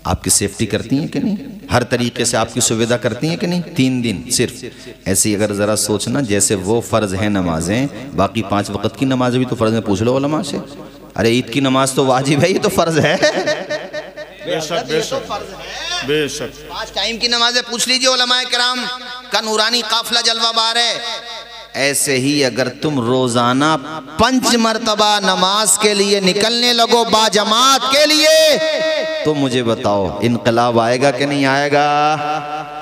آپ کی سیفٹی کرتی ہیں کہ نہیں؟ ہر طریقے سے آپ کی سویدھا کرتی ہیں کہ نہیں؟ 3 دن صرف. ایسی اگر ذرا سوچنا جیسے وہ فرض ہیں نمازیں، باقی 5 وقت کی نمازیں بھی تو فرض ہیں. پوچھ لو علماء سے. ارے عید کی نماز تو واجب ہے، یہ تو فرض ہے. بے شک بے شک بے شک. 5 ٹائم کی نمازیں پوچھ لیجئے علماء کرام کا نورانی قافلہ جلوہ بار ہے. ایسے ہی اگر تم روزانہ 5 مرتبہ نماز کے لیے نکلنے لگو با جماعت کے لیے تو مجھے بتاؤ انقلاب آئے گا کہ نہیں آئے گا؟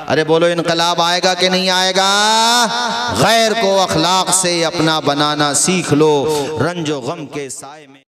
ارے بولو انقلاب آئے گا کہ نہیں آئے گا؟ غیر کو اخلاق سے اپنا بنانا سیکھ لو، رنج و غم کے سائے میں